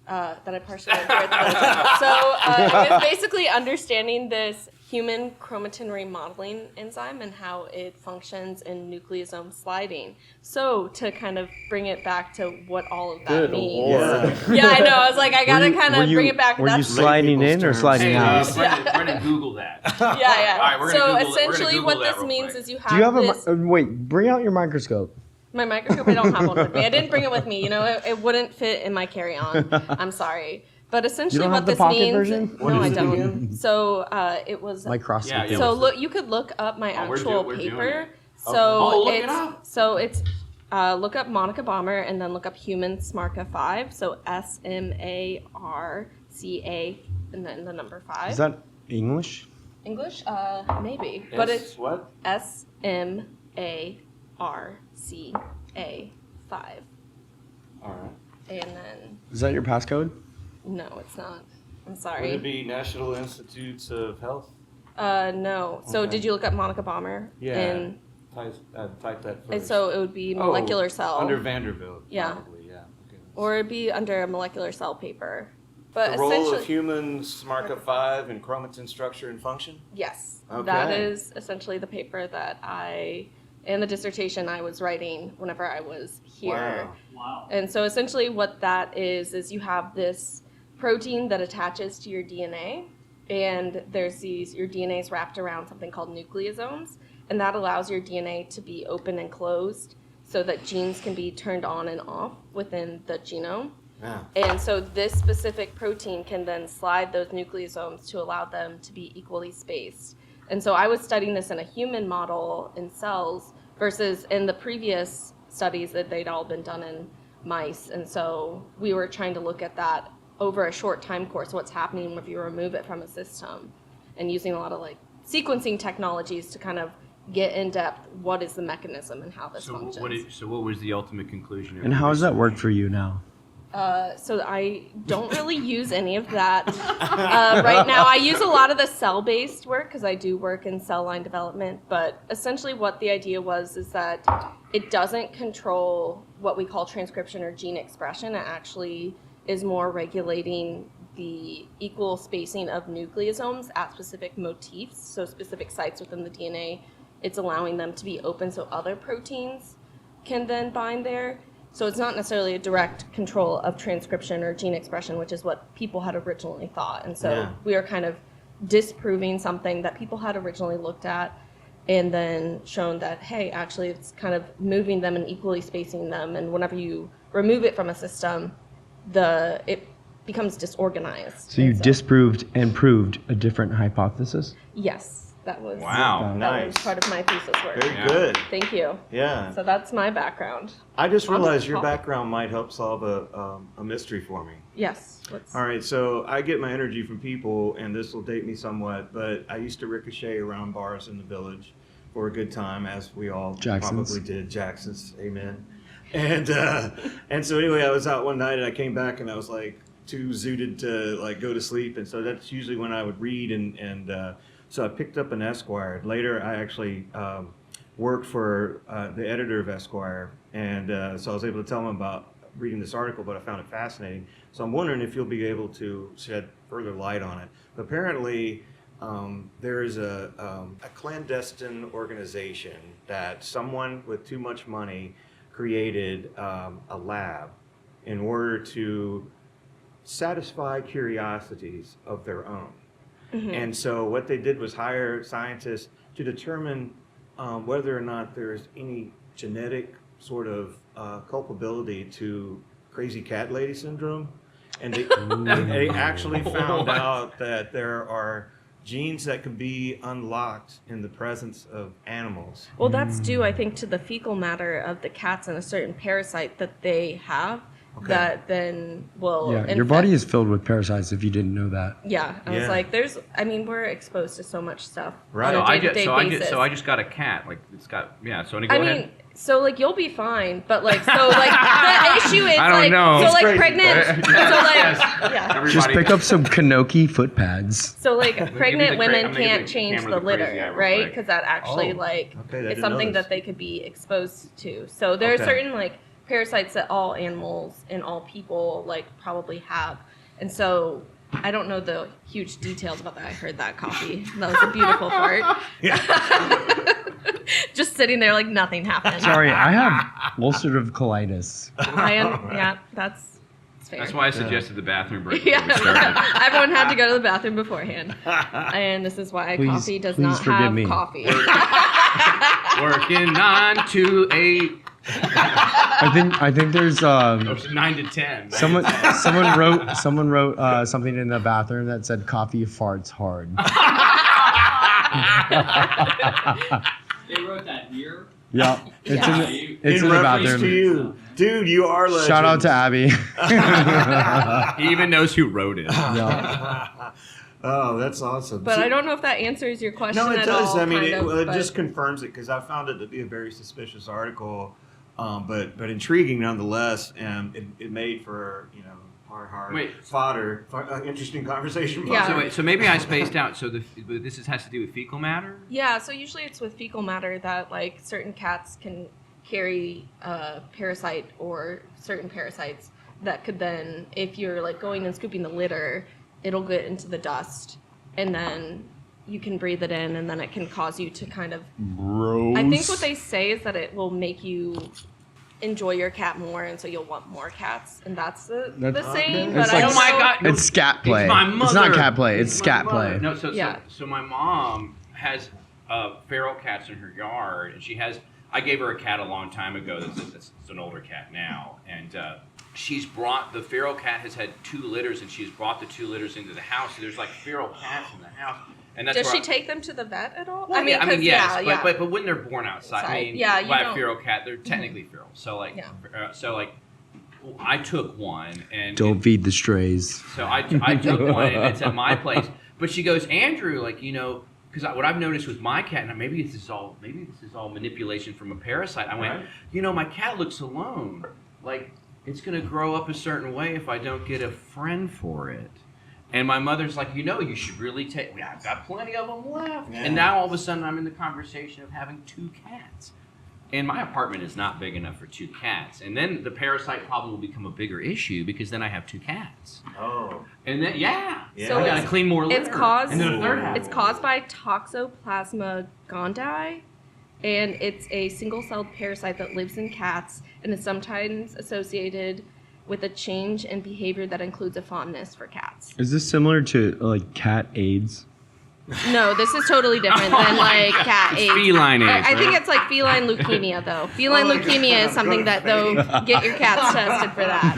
S4: that I partially went through at the So it was basically understanding this human chromatin remodeling enzyme and how it functions in nucleosome sliding. So to kind of bring it back to what all of that
S3: Good
S4: means.
S3: Lord.
S4: Yeah, I know. I was like, I gotta kind of bring it back.
S3: Were you
S4: That's
S3: sliding in or
S1: terms.
S3: sliding
S2: Hey,
S3: out?
S2: Brendan, Google that.
S4: yeah, yeah.
S2: All right, we're gonna
S4: So
S2: Google it. We're gonna
S4: essentially,
S2: Google
S4: what
S2: that
S4: this
S2: real
S4: means
S2: quick.
S4: is you
S3: Do you have
S4: this.
S3: wait, bring out your microscope.
S4: My microscope, I don't have one with me. I didn't bring it with me. You know, it wouldn't fit in my carry-on. I'm sorry. But essentially
S3: don't
S4: what
S3: have the
S4: this
S3: pocket
S4: means...
S3: version?
S1: What
S4: No,
S1: is
S4: I
S1: it
S4: don't.
S1: again?
S4: So it was...
S3: Microscopy.
S2: Yeah,
S4: So
S2: what's
S4: look, you could look up my
S2: Oh, we're
S4: actual
S2: doing it.
S4: paper.
S2: Oh,
S4: So
S2: look it
S4: it's
S2: up.
S4: look up Monica Bomber and then look up Human SMARCA 5. So SMARCA and then the number 5.
S3: Is that English?
S4: English? Maybe. But it's
S1: what?
S4: SMARCA 5.
S1: All right.
S4: And then
S3: Is that your passcode?
S4: no, it's not. I'm
S1: Would it
S4: sorry.
S1: be National Institutes of Health?
S4: No. So
S1: Okay.
S4: did you look up Monica Bomber?
S1: Yeah.
S4: And
S1: Type that
S4: and
S1: first.
S4: so it would be molecular cell.
S1: Under Vanderbilt.
S4: Yeah.
S1: Probably, yeah. Okay.
S4: Or it'd be under a molecular cell paper. But
S1: The role
S4: essentially,
S1: of human SMARCA 5 in chromatin structure and function?
S4: yes,
S1: Okay.
S4: that is essentially the paper that and the dissertation I was writing whenever I was here.
S1: Wow.
S4: And so essentially what that is you have this protein that attaches to your DNA, and there's your DNA is wrapped around something called nucleosomes, and that allows your DNA to be open and closed so that genes can be turned on and off within the genome.
S1: Yeah.
S4: And so this specific protein can then slide those nucleosomes to allow them to be equally spaced. And so I was studying this in a human model in cells versus in the previous studies that they'd all been done in mice. And so we were trying to look at that over a short time course, what's happening if you remove it from a system, and using a lot of like sequencing technologies to kind of get in depth what is the mechanism and how this functions.
S2: So what was the ultimate conclusion? of
S3: And
S2: your
S3: how does that
S2: research?
S3: work for you now?
S4: So I don't really use any of that right now. I use a lot of the cell-based work because I do work in cell line development. But essentially what the idea was is that it doesn't control what we call transcription or gene expression. It actually is more regulating the equal spacing of nucleosomes at specific motifs, so specific sites within the DNA. It's allowing them to be open so other proteins can then bind there. So it's not necessarily a direct control of transcription or gene expression, which is what people had originally thought. And so we are kind of disproving something that people had originally looked at and then shown that, hey, actually it's kind of moving them and equally spacing them. And whenever you remove it from a system, it becomes disorganized.
S3: So you disproved and proved a different hypothesis?
S4: Yes. That was
S2: Wow.
S4: That was part of my thesis work.
S1: Very good.
S4: Thank you.
S1: Yeah.
S4: So that's my background.
S1: I just realized your background might help solve a mystery for me.
S4: Yes.
S1: All right, so I get my energy from people, and this will date me somewhat, but I used to ricochet around bars in the village for a good time, as we all
S3: Jackson's.
S1: probably did. Jackson's, amen. And so anyway, I was out one night, and I came back, and I was like too zooted to like go to sleep, and so that's usually when I would read, and so I picked up an Esquire. Later, I actually worked for the editor of Esquire, and so I was able to tell him about reading this article, but I found it fascinating. So I'm wondering if you'll be able to shed further light on it. Apparently, there is a clandestine organization that someone with too much money created a lab in order to satisfy curiosities of their own. Mm-hmm. And so what they did was hire scientists to determine whether or not there's any genetic sort of culpability to crazy cat lady syndrome. And they actually found out that there are genes that can be unlocked in the presence of animals.
S4: Well, that's due, I think, to the fecal matter of the cats and a certain parasite that they have. Okay. That then will
S3: infect. Your body is filled with parasites if you didn't know that.
S4: Yeah, I was like, we're exposed to so much stuff
S1: right.
S4: on a day-to-day basis.
S2: So I just got a cat. Like, it's got, so go ahead.
S4: So like you'll be fine, but like the issue is
S2: I don't know.
S4: So like
S1: crazy.
S4: pregnant,
S2: Everybody.
S3: Just pick up some Kanoki foot pads.
S4: So like pregnant women can't change the litter, right? Because that actually is something that they could be exposed to. So there are certain like parasites that all animals and all people like probably have, and so I don't know the huge details about that. I heard that, Coffey. That was a beautiful part. Just sitting there like nothing happened.
S3: Sorry, I have ulcerative colitis.
S4: That's fair.
S2: That's why I suggested the bathroom break.
S4: Everyone had to go to the bathroom beforehand, and this is why Coffey does not have coffee.
S2: Working 9 to 8.
S3: I think there's
S2: 9 to 10.
S3: Someone wrote something in the bathroom that said coffee farts hard.
S5: They wrote that here.
S3: Yeah, it's in the bathroom.
S1: To you. Dude, you are legend.
S3: Shout out to Abby.
S2: He even knows who wrote it.
S3: Yeah.
S1: Oh, that's awesome.
S4: But I don't know if that answers your question.
S1: No, it does.
S4: All,
S1: I mean,
S4: it
S1: just confirms it because I found it to be a very suspicious article, but intriguing nonetheless, and it made for fodder, interesting conversation.
S4: Yeah.
S2: So maybe I spaced out. So this has to do with fecal matter.
S4: Yeah. So usually it's with fecal matter that like certain cats can carry a parasite or certain parasites that could then, if you're like going and scooping the litter, it'll get into the dust, and then you can breathe it in, and then it can cause you to kind of.
S3: Gross.
S4: I think what they say is that it will make you enjoy your cat more, and so you'll want more cats, and that's the saying. But
S3: like,
S4: I don't know.
S2: God!
S3: It's scat play.
S2: It's my mother.
S3: It's not cat play. It's scat play.
S2: No, so my mom has feral cats in her yard, and she has. I gave her a cat a long time ago. That's an older cat now, and. She's brought, the feral cat has had 2 litters, and she's brought the 2 litters into the house. So there's like feral cats in the house. And that's
S4: Does she take them to the vet at all?
S2: Well, yes, but when they're born outside, by a feral cat, they're technically feral. So I took one, and
S3: don't feed the strays.
S2: So I took one, and it's at my place. But she goes, Andrew, because what I've noticed with my cat, and maybe this is all manipulation from a parasite. I went, my cat looks alone, it's going to grow up a certain way if I don't get a friend for it. And my mother's like, you should really take... I've got plenty of them left. Yeah. And now all of a sudden I'm in the conversation of having 2 cats. And my apartment is not big enough for 2 cats. And then the parasite problem will become a bigger issue because then I have 2 cats. Oh. And then, so I got to clean more litter.
S4: It's caused by Toxoplasma gondii. and it's a single-celled parasite that lives in cats and is sometimes associated with a change in behavior that includes a fondness for cats.
S3: Is this similar to like cat AIDS?
S4: No, this is totally different than like cat
S2: It's
S4: AIDS.
S2: feline AIDS,
S4: I think
S2: right?
S4: it's like feline leukemia though. Feline leukemia is something that though get your cats tested for that.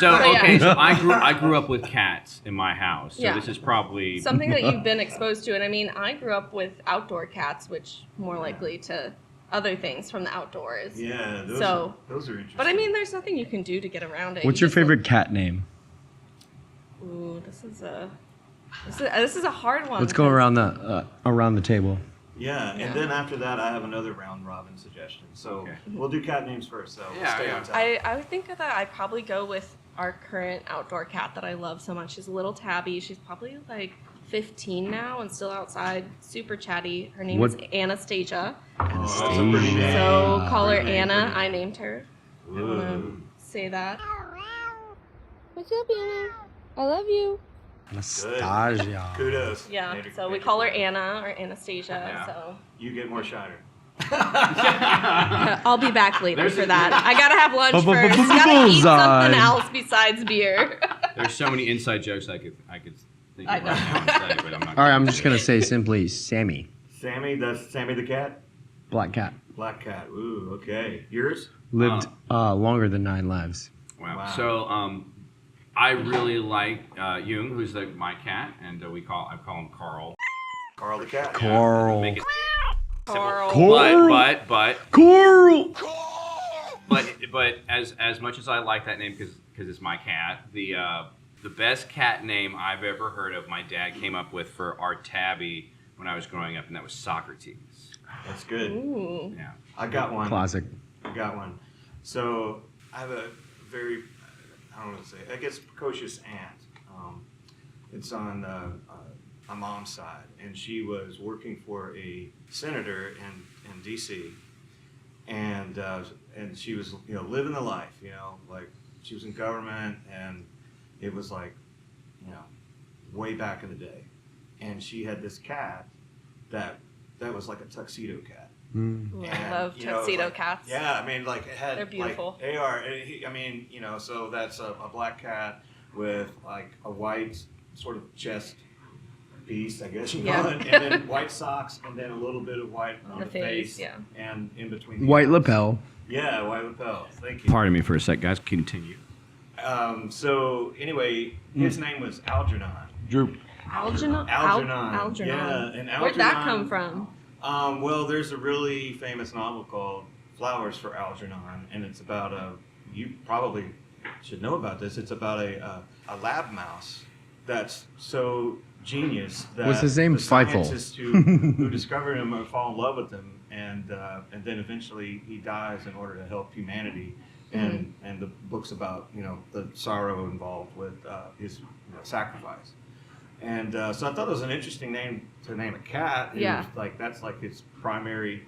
S2: So
S4: But
S2: okay,
S4: yeah.
S2: so I grew up with cats in my house. So
S4: Yeah.
S2: this is probably
S4: Something that you've been exposed to, and I mean, I grew up with outdoor cats, which more likely to other things from the outdoors.
S1: Yeah, those
S4: So-
S1: are interesting.
S4: But I mean, there's nothing you can do to get around it.
S3: What's
S4: You
S3: your
S4: just
S3: favorite cat name?
S4: Ooh, this is a hard one.
S3: Let's go
S4: because-
S3: around the table.
S1: yeah,
S4: Yeah.
S1: and then after that, I have another round robin suggestion. So
S2: Okay.
S1: we'll do cat names first. So we'll
S2: Yeah,
S1: stay
S2: yeah.
S1: on top.
S4: I would think that I'd probably go with our current outdoor cat that I love so much. She's a little tabby. She's probably like 15 now and still outside, super chatty. Her name is
S3: What-
S4: Anastasia.
S1: Oh, that's a pretty name.
S4: So call her
S1: Pretty name,
S4: Anna.
S1: pretty
S4: I
S1: name.
S4: named her.
S1: Ooh.
S4: Say that. What's up, Anna? I love you.
S3: Anastasia.
S1: Kudos.
S4: Yeah,
S1: Named her-
S4: so we
S1: named her
S4: call her
S1: good.
S4: Anna or Anastasia.
S2: Yeah.
S4: So
S1: You get more shiner.
S4: I'll be back later
S2: There's
S4: for
S2: a-
S4: that. I gotta have lunch first. Gotta eat
S3: Bullseye.
S4: something else besides beer.
S2: there's so many inside jokes I could think
S4: I
S2: of right now and say, but I'm not.
S3: All right, I'm just gonna say simply Sammy,
S1: Sammy, that's Sammy the cat.
S3: black cat,
S1: Black cat. Ooh, okay. Yours?
S3: lived longer than 9 lives.
S2: Wow.
S1: Wow.
S2: So I really like Jung, who's like my cat, and I call him Carl.
S1: Carl the cat.
S3: Carl.
S2: Make it
S4: Carl.
S2: simple. But
S3: Coral.
S2: But as much as I like that name because it's my cat, the best cat name I've ever heard of, my dad came up with for our tabby when I was growing up, and that was Socrates.
S1: That's good.
S4: Ooh.
S2: Yeah.
S1: I got one.
S3: Classic.
S1: I got one. So I have a very, I don't want to say, I guess precocious aunt. It's on my mom's side, and she was working for a senator in D.C. And she was living the life, like she was in government, and it was like way back in the day, and she had this cat that was like a tuxedo cat.
S4: Ooh, I
S1: And,
S4: love
S1: it was
S4: tuxedo
S1: like-
S4: cats.
S1: Yeah, I mean, like it had.
S4: They're beautiful.
S1: Like, they are. So that's a black cat with like a white sort of chest piece, I guess you
S4: Yeah.
S1: call it, and then white socks, and then a little bit of white on
S4: The
S1: the
S4: face,
S1: face,
S4: yeah.
S1: and in between. The
S3: White
S1: eyes.
S3: lapel.
S1: Yeah, white lapel. Thank you.
S2: Pardon me for a sec, guys. Continue.
S1: So anyway, his name was Algernon.
S3: Droop.
S4: Algernon.
S1: Algernon. Yeah, and
S4: Where'd that
S1: Algernon-
S4: come from?
S1: Well, there's a really famous novel called Flowers for Algernon, and it's about you probably should know about this. It's about a lab mouse that's so genius that
S3: What's his name?
S1: the
S3: Feifel.
S1: scientists who discovered him fall in love with him, and then eventually he dies in order to help humanity. And the book's about the sorrow involved with his sacrifice. And so I thought it was an interesting name to name a cat. It
S4: Yeah.
S1: was like that's like his primary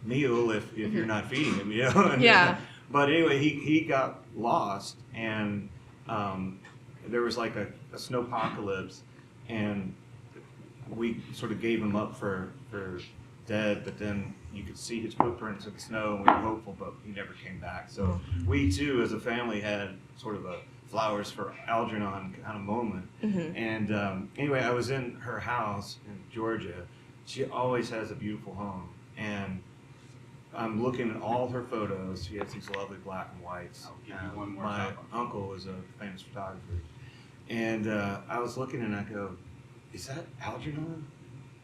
S1: meal if you're not feeding him, And,
S4: Yeah.
S1: But anyway, he got lost, and there was like a snowpocalypse, and we sort of gave him up for dead. But then you could see his footprints in the snow, and we were hopeful, but he never came back. So we too, as a family, had sort of a Flowers for Algernon kind of moment. And anyway, I was in her house in Georgia. She always has a beautiful home, and I'm looking at all her photos. She has these lovely black and whites.
S2: I'll give you one more
S1: My
S2: shot.
S1: uncle was a famous photographer, and I was looking and I go, "Is that Algernon?"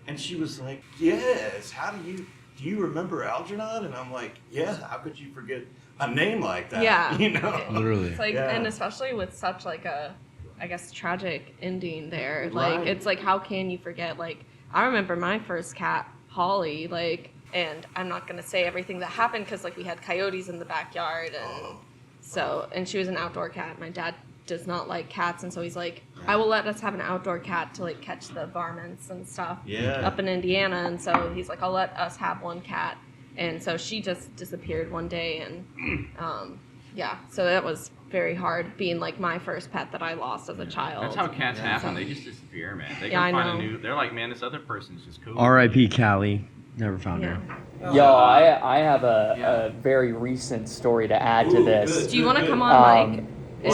S1: And she was like, "Yes. How do you remember Algernon?" And I'm like, "Yeah. How could you forget a name like that?"
S4: Yeah.
S3: Literally.
S4: It's like,
S1: Yeah.
S4: and especially with such like a, I guess, tragic ending there. Like,
S1: Right.
S4: it's like, how can you forget? Like, I remember my first cat, Holly, like, and I'm not going to say everything that happened because, like, we had coyotes in the backyard. And so, and she was an outdoor cat. My dad does not like cats. And so he's like, I will let us have an outdoor cat to, like, catch the varmints and stuff
S1: Yeah.
S4: up in Indiana. And so he's like, I'll let us have one cat. And so she just disappeared one day, and yeah, so that was very hard, being like my first pet that I lost as a child.
S2: That's how cats happen. They just disappear, man. They
S4: Yeah, I
S2: go find
S4: know.
S2: a new. They're like, man, this other person's just cool.
S3: R.I.P. Callie. Never found her.
S5: Yo, I have a very recent story to add to this.
S4: Do you want to come on, Mike?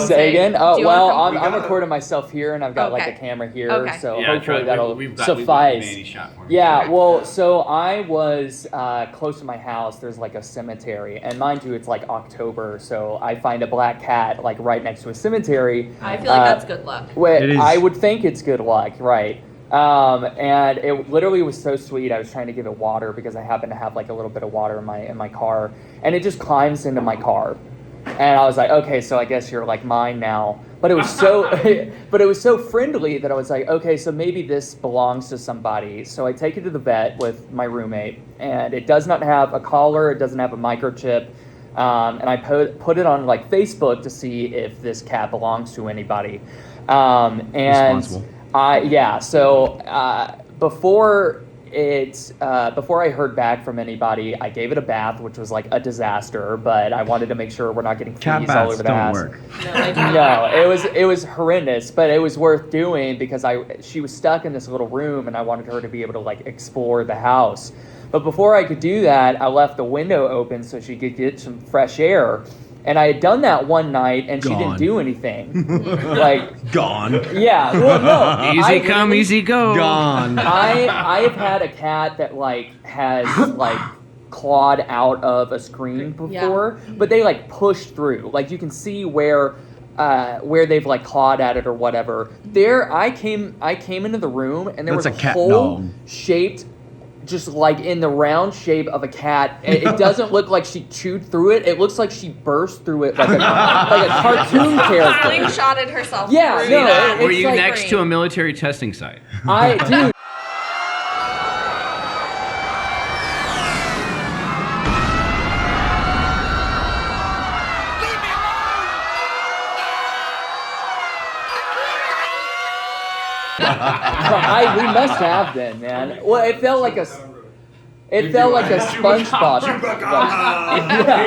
S5: Say again? Oh,
S4: Do you
S5: well,
S4: wanna come?
S5: I'm recording myself here, and I've got like
S4: Okay.
S5: a camera here,
S4: Okay.
S5: so
S2: Yeah,
S5: hopefully that'll
S2: we've got
S5: suffice.
S2: Manny shot for me.
S5: Yeah, well, so I was close to my house. There's like a cemetery, and mind you, it's like October, so I find a black cat like right next to a cemetery.
S4: I feel like that's good luck.
S3: It is.
S5: I would think it's good luck, right? And it literally was so sweet. I was trying to give it water because I happen to have like a little bit of water in my car, and it just climbs into my car. And I was like, okay, so I guess you're like mine now. But it was so friendly that I was like, okay, so maybe this belongs to somebody. So I take it to the vet with my roommate, and it does not have a collar, it doesn't have a microchip. And I put it on like Facebook to see if this cat belongs to anybody. And
S3: Responsible.
S5: Before I heard back from anybody, I gave it a bath, which was like a disaster. But I wanted to make sure we're not getting
S3: Cat
S5: fleas all
S3: baths
S5: over the
S3: don't
S5: house.
S3: work.
S4: No, I do not.
S5: No, it was horrendous, but it was worth doing because she was stuck in this little room, and I wanted her to be able to like explore the house. But before I could do that, I left the window open so she could get some fresh air. And I had done that one night, and she didn't
S3: Gone.
S5: do anything. Like,
S3: Gone.
S5: yeah, well, no.
S2: Easy come, easy go.
S3: Gone.
S5: I have had a cat that like has like clawed out of a screen before, but they like push through. Like you can see where they've like clawed at it or whatever. There, I came into the room, and there
S3: That's
S5: was
S3: a
S5: a
S3: cat
S5: hole
S3: dog.
S5: shaped just like in the round shape of a cat. It doesn't look like she chewed through it. It looks like she burst through it like a cartoon character.
S4: Slingshotted herself.
S5: Yeah,
S4: through
S5: no,
S4: that.
S5: it-
S2: Were
S5: it's
S2: you
S5: like-
S2: next to a military testing site?
S5: Dude. We must have been, man. Well, it felt like a SpongeBob.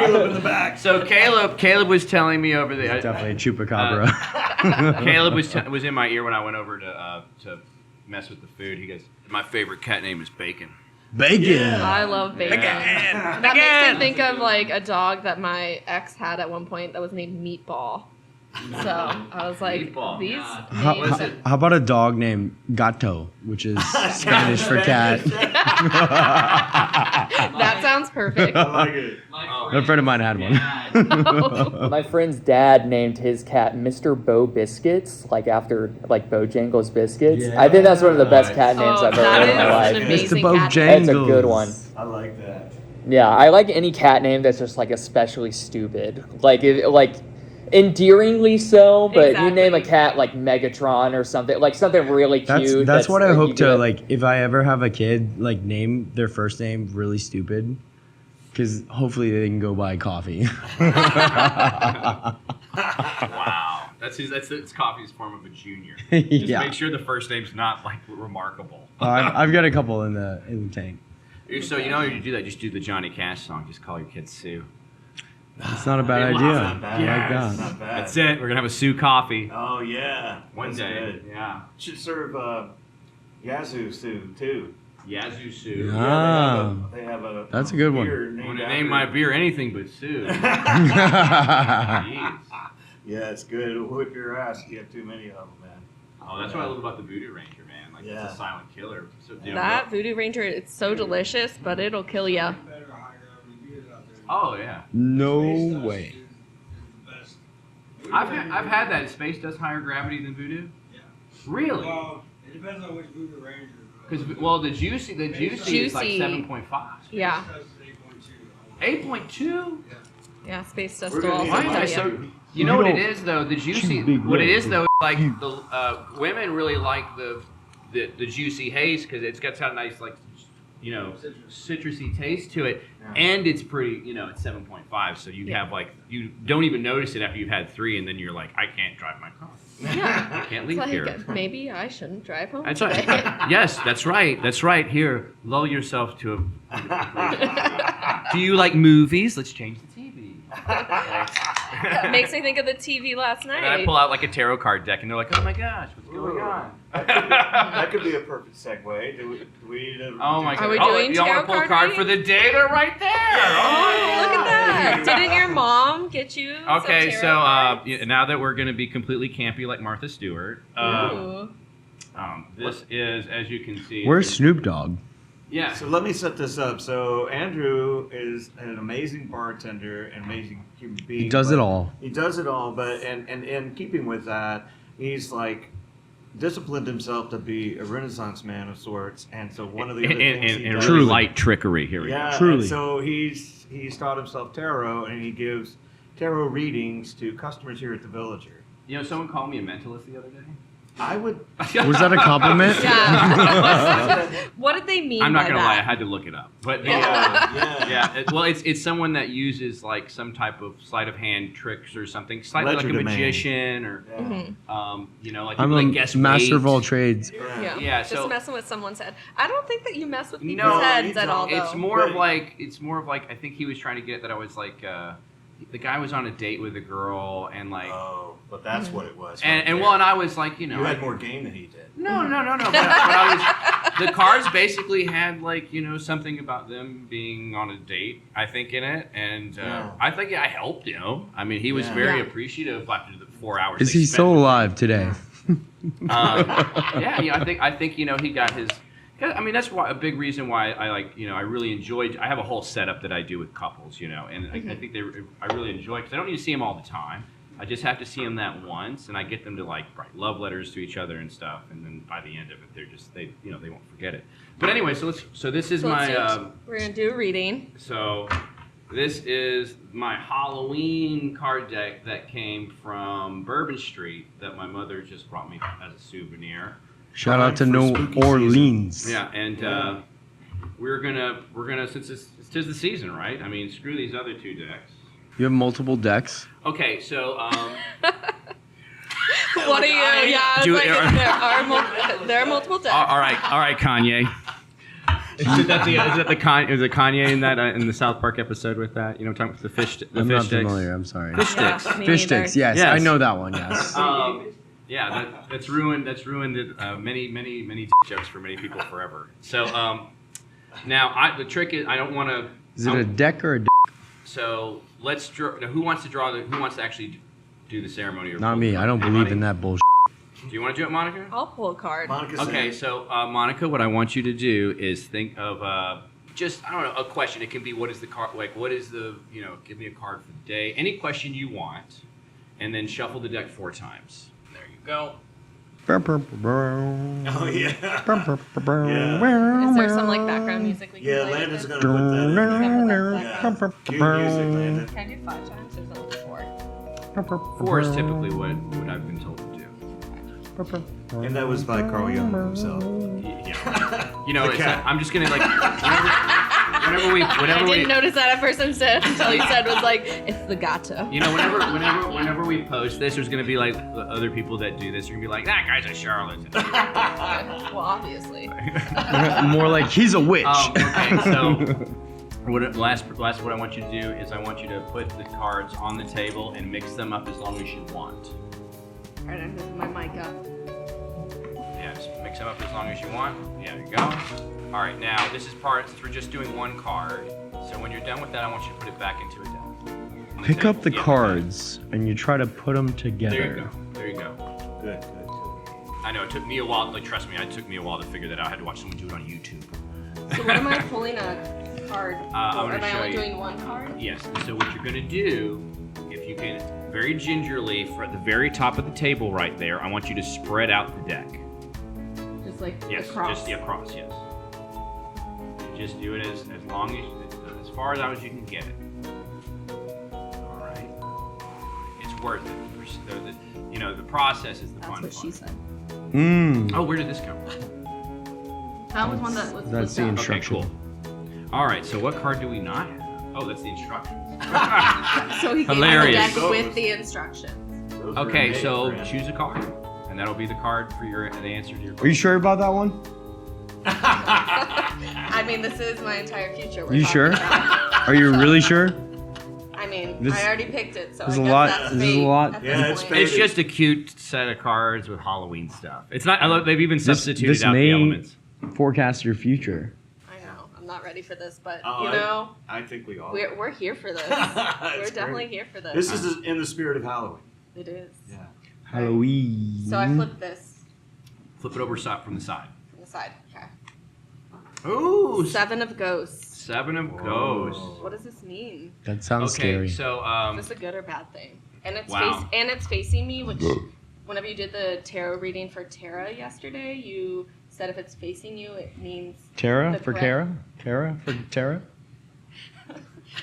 S1: Caleb in the back.
S2: So Caleb was telling me over the
S3: Definitely a chupacabra.
S2: Caleb was in my ear when I went over to mess with the food. He goes, "My favorite cat name is Bacon."
S3: Bacon.
S4: I love bacon. That makes me think of like a dog that my ex had at one point that was named Meatball. So I was like,
S2: Meatball.
S4: these
S3: How,
S4: names.
S3: how, how about a dog named Gato, which is Spanish for cat?
S4: That sounds perfect.
S1: I like it.
S3: A friend of mine had one.
S5: My friend's dad named his cat Mr. Bo Biscuits, like after like Bojangles Biscuits. I think that's one of the best cat names I've ever
S4: that
S5: heard in my
S4: is
S5: life.
S4: an amazing
S3: Mr.
S4: cat.
S5: That's a good one.
S1: I like that.
S5: Yeah, I like any cat name that's just like especially stupid. Like endearingly so, but you name a
S4: Exactly.
S5: cat like Megatron or something, like something really cute.
S3: That's what I
S5: you
S3: hope
S5: do
S3: to
S5: it.
S3: like. If I ever have a kid, like name their first name really stupid, because hopefully they can go buy coffee.
S2: Wow, it's Coffey's form of a junior. Just
S3: Yeah.
S2: make sure the first name's not like remarkable.
S3: I've got a couple in the tank.
S2: So you know you do that. Just do the Johnny Cash song. Just call your kid Sue.
S3: It's not a bad
S2: It's
S3: idea.
S2: not
S1: bad.
S3: I like
S1: Yeah, it's
S3: that.
S1: not bad.
S2: That's it. We're gonna have a Sue coffee
S1: Oh yeah.
S2: one
S1: That's
S2: day.
S1: good.
S2: Yeah.
S1: Should serve Yazoo Sue too.
S2: Yazoo Sue.
S3: Yeah. Ah.
S1: They have a.
S3: That's a good one.
S1: beer
S2: I'm
S1: named
S2: gonna
S1: after
S2: name my
S1: it.
S2: beer anything but Sue. Jeez.
S1: Yeah, it's good. It'll whip your ass if you have too many of them, man.
S2: Oh, that's what I love about the Voodoo Ranger, man. Like
S1: Yeah.
S2: it's a silent killer. So,
S4: That Voodoo Ranger, it's so delicious, but it'll kill you.
S2: Oh yeah.
S3: No way.
S2: I've had that. Space does higher gravity than Voodoo.
S6: Yeah.
S2: Really?
S6: Well, it depends on which Voodoo Ranger.
S2: Because the juicy is like
S4: Juicy.
S2: 7.5.
S4: Yeah.
S2: 8.2.
S4: Yeah, Space Dust
S1: We're
S4: will
S1: gonna
S4: also
S1: need
S2: Why am I
S4: kill
S2: so?
S4: you.
S2: You know what it is though. The juicy.
S3: big
S2: What it
S3: red.
S2: is though, like the women really like the juicy haze because it's got a nice like citrusy taste to it, and it's pretty. It's 7.5, so you have like you don't even notice it after you've had 3, and then you're like, I can't drive my car.
S4: Yeah.
S2: I can't
S4: It's
S2: leave here.
S4: like, maybe I shouldn't drive home
S2: That's
S4: today.
S2: right. Yes, that's right. That's right. Here, lull yourself to a. Do you like movies? Let's change the TV.
S4: That makes me think of the TV last
S2: And I
S4: night.
S2: pull out like a tarot card deck, and they're like, "Oh my gosh, what's going on?"
S1: That could be a perfect segue. Do we need to?
S2: Oh my god!
S4: Are we doing
S2: y'all
S4: tarot
S2: want to pull a
S4: card
S2: card for
S4: reading?
S2: the day? They're right there.
S4: Oh, look at that! Didn't your mom get you?
S2: Okay,
S4: some
S2: so
S4: tarot cards?
S2: now that we're going to be completely campy like Martha Stewart,
S4: Ooh.
S2: this is, as you can see,
S3: Where's Snoop Dogg?
S2: yeah.
S1: So let me set this up. So Andrew is an amazing bartender, an amazing human being.
S3: He does it all.
S1: He does it all, but and in keeping with that, he's like disciplined himself to be a Renaissance man of sorts. And so one of the other things he
S2: and
S1: does,
S2: really light trickery. Here we
S1: yeah,
S2: go.
S3: Truly.
S1: and so he's taught himself tarot, and he gives tarot readings to customers here at the Villager.
S2: You know, someone called me a mentalist the other day.
S1: I would.
S3: Was that a compliment?
S4: Yeah. What did they mean?
S2: I'm not
S4: by
S2: gonna lie, I
S4: that?
S2: had to look it up. But
S1: Yeah.
S2: well, it's someone that uses like some type of sleight of hand tricks or something, slightly like a
S1: Legerdemain.
S2: magician or
S4: Mhm.
S2: you know, like
S3: I'm
S2: people
S3: a
S2: that guess
S3: master of
S2: weight.
S3: all trades.
S4: Yeah.
S2: Yeah,
S4: Just
S2: so-
S4: messing with someone's head. I don't think that you mess with people's
S2: No,
S4: heads
S1: you
S4: at all,
S1: don't.
S4: though.
S2: It's more of
S1: Right.
S2: like I think he was trying to get that I was like the guy was on a date with a girl and like
S1: Oh, but that's what it was.
S2: and well, and I was like, you know,
S1: you had more game than he did.
S2: No. But I was, the cards basically had like, you know, something about them being on a date, I think, in it, and
S1: Yeah.
S2: I think I helped him. I mean, he was
S1: Yeah.
S2: very
S4: Yeah.
S2: appreciative after the 4 hours.
S3: Is
S2: they
S3: he
S2: spent
S3: still
S2: with me.
S3: alive today?
S2: Yeah, I think you know he got his. I mean, that's why a big reason why I like, you know, I really enjoyed. I have a whole setup that I do with couples, you know, and I think I really enjoy because I don't need to see them all the time. I just have to see them that once, and I get them to like write love letters to each other and stuff, and then by the end of it, they won't forget it. But anyway, so this is
S4: So let's do
S2: my
S4: it. We're gonna do a reading.
S2: so this is my Halloween card deck that came from Bourbon Street that my mother just brought me as a souvenir.
S3: Shout out to
S1: For
S3: New
S1: spooky season.
S3: Orleans.
S2: Yeah, and we're gonna since it's 'tis the season, right? I mean, screw these other two decks.
S3: You have multiple decks.
S2: Okay, so
S4: What are you? Yeah, I was
S2: Do-
S4: like, there are multiple decks.
S2: all right, Kanye. Is that the Kanye in that in the South Park episode with that? You know, talking about the fish. The
S3: I'm
S2: fish
S3: not
S2: sticks.
S3: familiar. I'm sorry.
S2: Fish sticks.
S4: Yeah, me
S3: Fish
S4: neither.
S3: sticks. Yes,
S2: Yes.
S3: I know that one. Yes.
S2: Yeah, that's ruined many jokes for many people forever. So now the trick is I don't want to.
S3: Is it a deck or a?
S2: So let's draw. Now, who wants to actually do the ceremony? Or
S3: Not
S2: pull
S3: me.
S2: the
S3: I
S2: card?
S3: don't believe
S2: Anybody?
S3: in that bullshit.
S2: Do you want to do it, Monica?
S4: I'll pull a card.
S1: Monica
S2: Okay,
S1: said,
S2: so Monica, what I want you to do is think of just I don't know a question. It can be what is the card like? What is the give me a card for the day? Any question you want, and then shuffle the deck 4 times. There you go.
S1: oh yeah.
S4: Is there some like background music we can
S1: Yeah,
S4: play?
S1: Landon's
S4: with
S1: going to put that in there.
S4: Yeah.
S1: Cue music, Landon.
S4: Can I do 5 times or something? 4.
S2: 4 is typically what I've been told to do.
S1: And that was by Carl Jung himself.
S2: Yeah. You know,
S1: The cat.
S2: I'm just gonna like
S4: I
S2: whenever
S4: didn't
S2: we
S4: notice that at first until you said was like, it's the gato.
S2: you know whenever we post this, there's gonna be like other people that do this. You're gonna be like, that guy's a charlatan.
S4: Well, obviously.
S3: More like he's a witch.
S2: Okay, so last what I want you to do is I want you to put the cards on the table and mix them up as long as you want.
S4: All right, I'm moving my mic up.
S2: Yeah, just mix them up as long as you want. Yeah, there you go. All right, now this is since we're just doing one card. So when you're done with that, I want you to put it back into a deck. On
S3: Pick
S2: table.
S3: up the
S2: Yeah.
S3: cards and you try to put them
S2: There you
S3: together.
S2: go. There you go.
S1: Good.
S2: I know it took me a while. Like trust me, it took me a while to figure that out. I had to watch someone do it on YouTube.
S4: So what am I pulling a card for?
S2: I'm gonna
S4: Am I
S2: show
S4: only
S2: you.
S4: doing one card?
S2: Yes. So what you're gonna do, if you can, very gingerly, at the very top of the table right there, I want you to spread out the deck.
S4: Just like
S2: Yes.
S4: across.
S2: Just across. Yes. Just do it as long as far out as you can get it. All right. It's worth it. The process is the
S4: That's
S2: fun
S4: what
S2: part.
S4: she said.
S2: Oh, where did this come from?
S4: That was one that was
S3: That's
S4: flipped
S3: the
S4: out.
S3: instruction.
S2: Okay, cool. All right. So what card do we not have? Oh, that's the instructions.
S4: So he gave
S2: Hilarious.
S4: me the deck with the instructions.
S1: Those were
S2: Okay,
S1: made
S2: so
S1: for him.
S2: choose a card, and that'll be the card for the answer to your
S3: Are you
S2: question.
S3: sure about that one?
S4: I mean, this is my entire future.
S3: You sure? Are you really sure?
S4: I mean,
S3: This-
S4: I already picked it, so I
S3: there's
S4: guess
S3: a lot-
S4: that's
S3: there's a
S4: fate
S3: lot-
S4: at
S1: Yeah,
S4: this
S1: it's
S4: point.
S1: fate.
S2: It's just a cute set of cards with Halloween stuff. It's not. I love, they've even
S3: This
S2: substituted out
S3: may
S2: the elements.
S3: forecast your future.
S4: I know. I'm not ready for this, but
S1: Oh,
S4: you know,
S1: I think we all.
S4: we're here for this.
S1: It's
S4: We're definitely
S1: great.
S4: here for this.
S1: This is in the spirit of Halloween.
S4: It is.
S1: Yeah.
S3: Halloween.
S4: So I flipped this
S2: Flip it over from the side.
S4: from the side. Okay.
S2: Ooh,
S4: 7 of Ghosts.
S2: 7 of
S1: Whoa.
S2: Ghosts.
S4: What does this mean?
S3: That sounds
S2: Okay,
S3: scary.
S2: so
S4: Is this a good or bad thing? And it's
S2: Wow.
S4: it's facing me, which whenever you did the tarot reading for Tara yesterday, you said if it's facing you, it means
S3: Tara
S4: the
S3: for
S4: correct-
S3: Kara? Kara for Tara?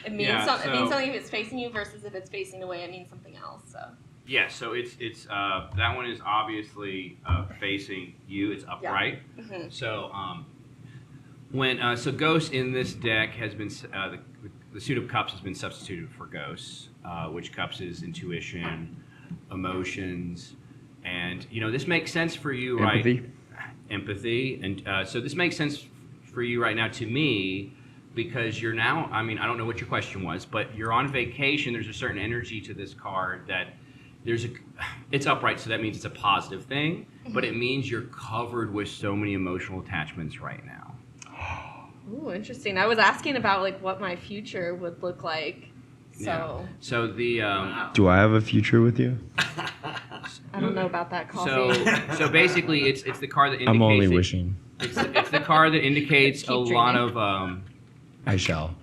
S4: It means
S2: Yeah,
S4: it means
S2: so-
S4: something if it's facing you versus if it's facing away, it means something else. So
S2: yeah, so it's that one is obviously facing you. It's upright.
S4: Mhm.
S2: So when so Ghost in this deck has been the suit of cups has been substituted for Ghosts, which cups is intuition, emotions, and this makes sense for you,
S3: Empathy.
S2: right? Empathy, and so this makes sense for you right now to me because you're now. I mean, I don't know what your question was, but you're on vacation. There's a certain energy to this card that it's upright, so that means it's a positive thing, but it means you're covered with so many emotional attachments right now.
S4: ooh, interesting. I was asking about like what my future would look like. So
S2: Yeah. So the
S3: Do I have a future with you?
S4: I don't know about that coffee.
S2: so basically it's the card that indicates
S3: I'm only
S2: that-
S3: wishing.
S2: It's the card that indicates
S4: Keep
S2: a lot
S4: dreaming.
S2: of
S3: I shall.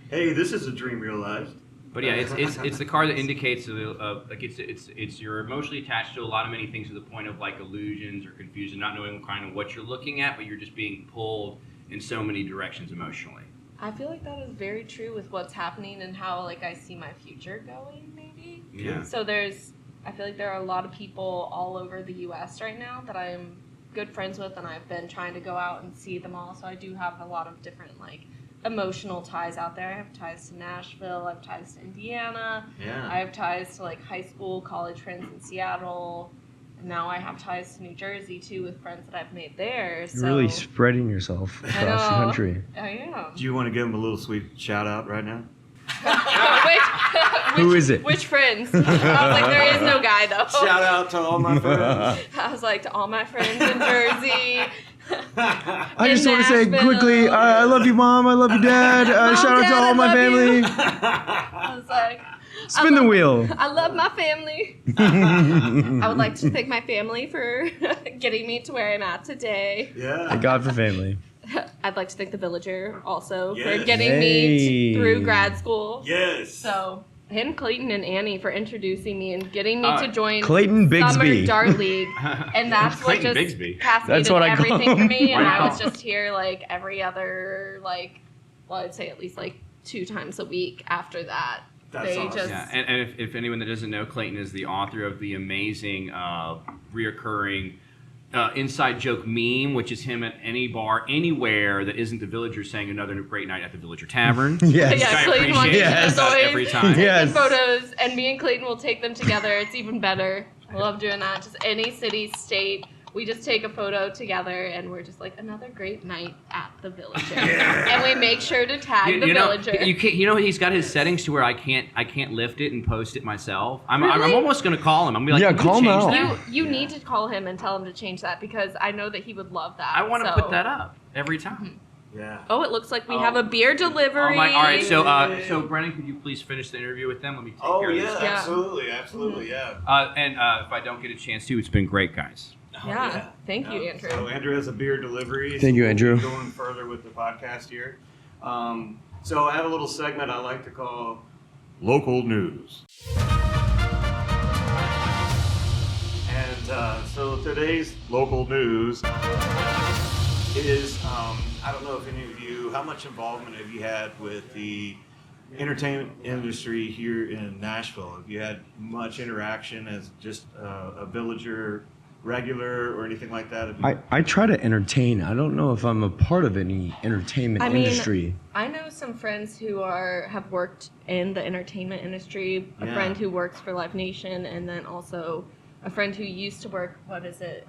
S1: Hey, this is a dream realized.
S2: but yeah, it's the card that indicates like it's you're emotionally attached to a lot of many things to the point of like illusions or confusion, not knowing kind of what you're looking at, but you're just being pulled in so many directions emotionally.
S4: I feel like that is very true with what's happening and how like I see my future going. Maybe.
S2: Yeah.
S4: So I feel like there are a lot of people all over the U.S. right now that I'm good friends with, and I've been trying to go out and see them all. So I do have a lot of different like emotional ties out there. I have ties to Nashville. I have ties to Indiana.
S1: Yeah.
S4: I have ties to like high school, college friends in Seattle. And now I have ties to New Jersey too with friends that I've made there.
S3: You're
S4: So
S3: really spreading yourself
S4: I
S3: across the
S4: know.
S3: country.
S4: I am.
S1: Do you want to give him a little sweet shout out right now?
S3: Who is it?
S4: Which friends? I was like, there is no guy though.
S1: Shout out to all my friends.
S4: I was like, to all my friends in Jersey.
S3: I just
S4: in
S3: want to say
S4: Nashville.
S3: quickly, I love you, Mom. I love you, Dad.
S4: Mom,
S3: Shout out
S4: Dad,
S3: to
S4: I
S3: all my
S4: love
S3: family.
S4: I was like,
S3: Spin the wheel.
S4: I love my family. I would like to thank my family for getting me to where I'm at today.
S1: Yeah.
S3: Thank God for family.
S4: I'd like to thank the Villager also for
S1: Yes.
S4: getting me
S3: Hey.
S4: through grad school.
S1: Yes.
S4: So, and Clayton and Annie for introducing me and getting me to join
S3: Clayton
S4: Summer
S3: Bigsby.
S4: Dart League. And that's what
S2: Clayton
S4: just
S2: Bigsby.
S4: passed
S3: That's
S4: me
S3: what
S4: to
S3: I call
S4: everything for
S3: him.
S4: me. And I
S2: Wow.
S4: was just here like every other, like, well, I'd say at least like 2 times a week after that.
S1: That's
S4: they
S1: awesome.
S4: just,
S2: Yeah, and if anyone that doesn't know, Clayton is the author of the amazing reoccurring inside joke meme, which is him at any bar anywhere that isn't the Villager saying another great night at the Villager Tavern.
S3: Yes.
S4: Yeah,
S2: I
S4: Clayton wants
S2: appreciate
S4: to
S3: Yes.
S4: as always
S2: every time.
S4: take
S3: Yes.
S4: the photos, and me and Clayton will take them together. It's even better. I love doing that. Just any city, state, we just take a photo together, and we're just like another great night at the Villager, and we make sure to tag the
S2: You know,
S4: Villager.
S2: you can't. He's got his settings to where I can't lift it and post it myself. I'm
S4: Really?
S2: almost gonna call him. I'm gonna be like,
S3: Yeah,
S2: "Can you
S3: call him
S2: change
S3: out.
S2: that?"
S4: You need to call him and tell him to change that because I know that he would love that.
S2: I want to
S4: so.
S2: put that up every time.
S1: Yeah.
S4: Oh, it looks like we
S2: Oh.
S4: have a beer delivery.
S2: All right, so Brennan, could you please finish the interview with them? Let me take
S1: Oh
S2: care of
S1: yeah,
S2: this.
S4: Yeah.
S1: absolutely, absolutely, yeah.
S2: And if I don't get a chance to, it's been great, guys.
S1: Oh,
S4: Yeah. Thank you, Andrew.
S1: So Andrew has a beer delivery.
S3: Thank you,
S1: we'll be
S3: Andrew.
S1: Going further with the podcast here. So I have a little segment I like to call local news. And so today's local news is I don't know if any of you, how much involvement have you had with the entertainment industry here in Nashville? Have you had much interaction as just a Villager regular or anything like that? Have you-
S3: I try to entertain. I don't know if I'm a part of any entertainment
S4: I mean,
S3: industry.
S4: I know some friends who have worked in the entertainment industry. A
S1: Yeah.
S4: friend who works for Live Nation, and then also a friend who used to work. What is it?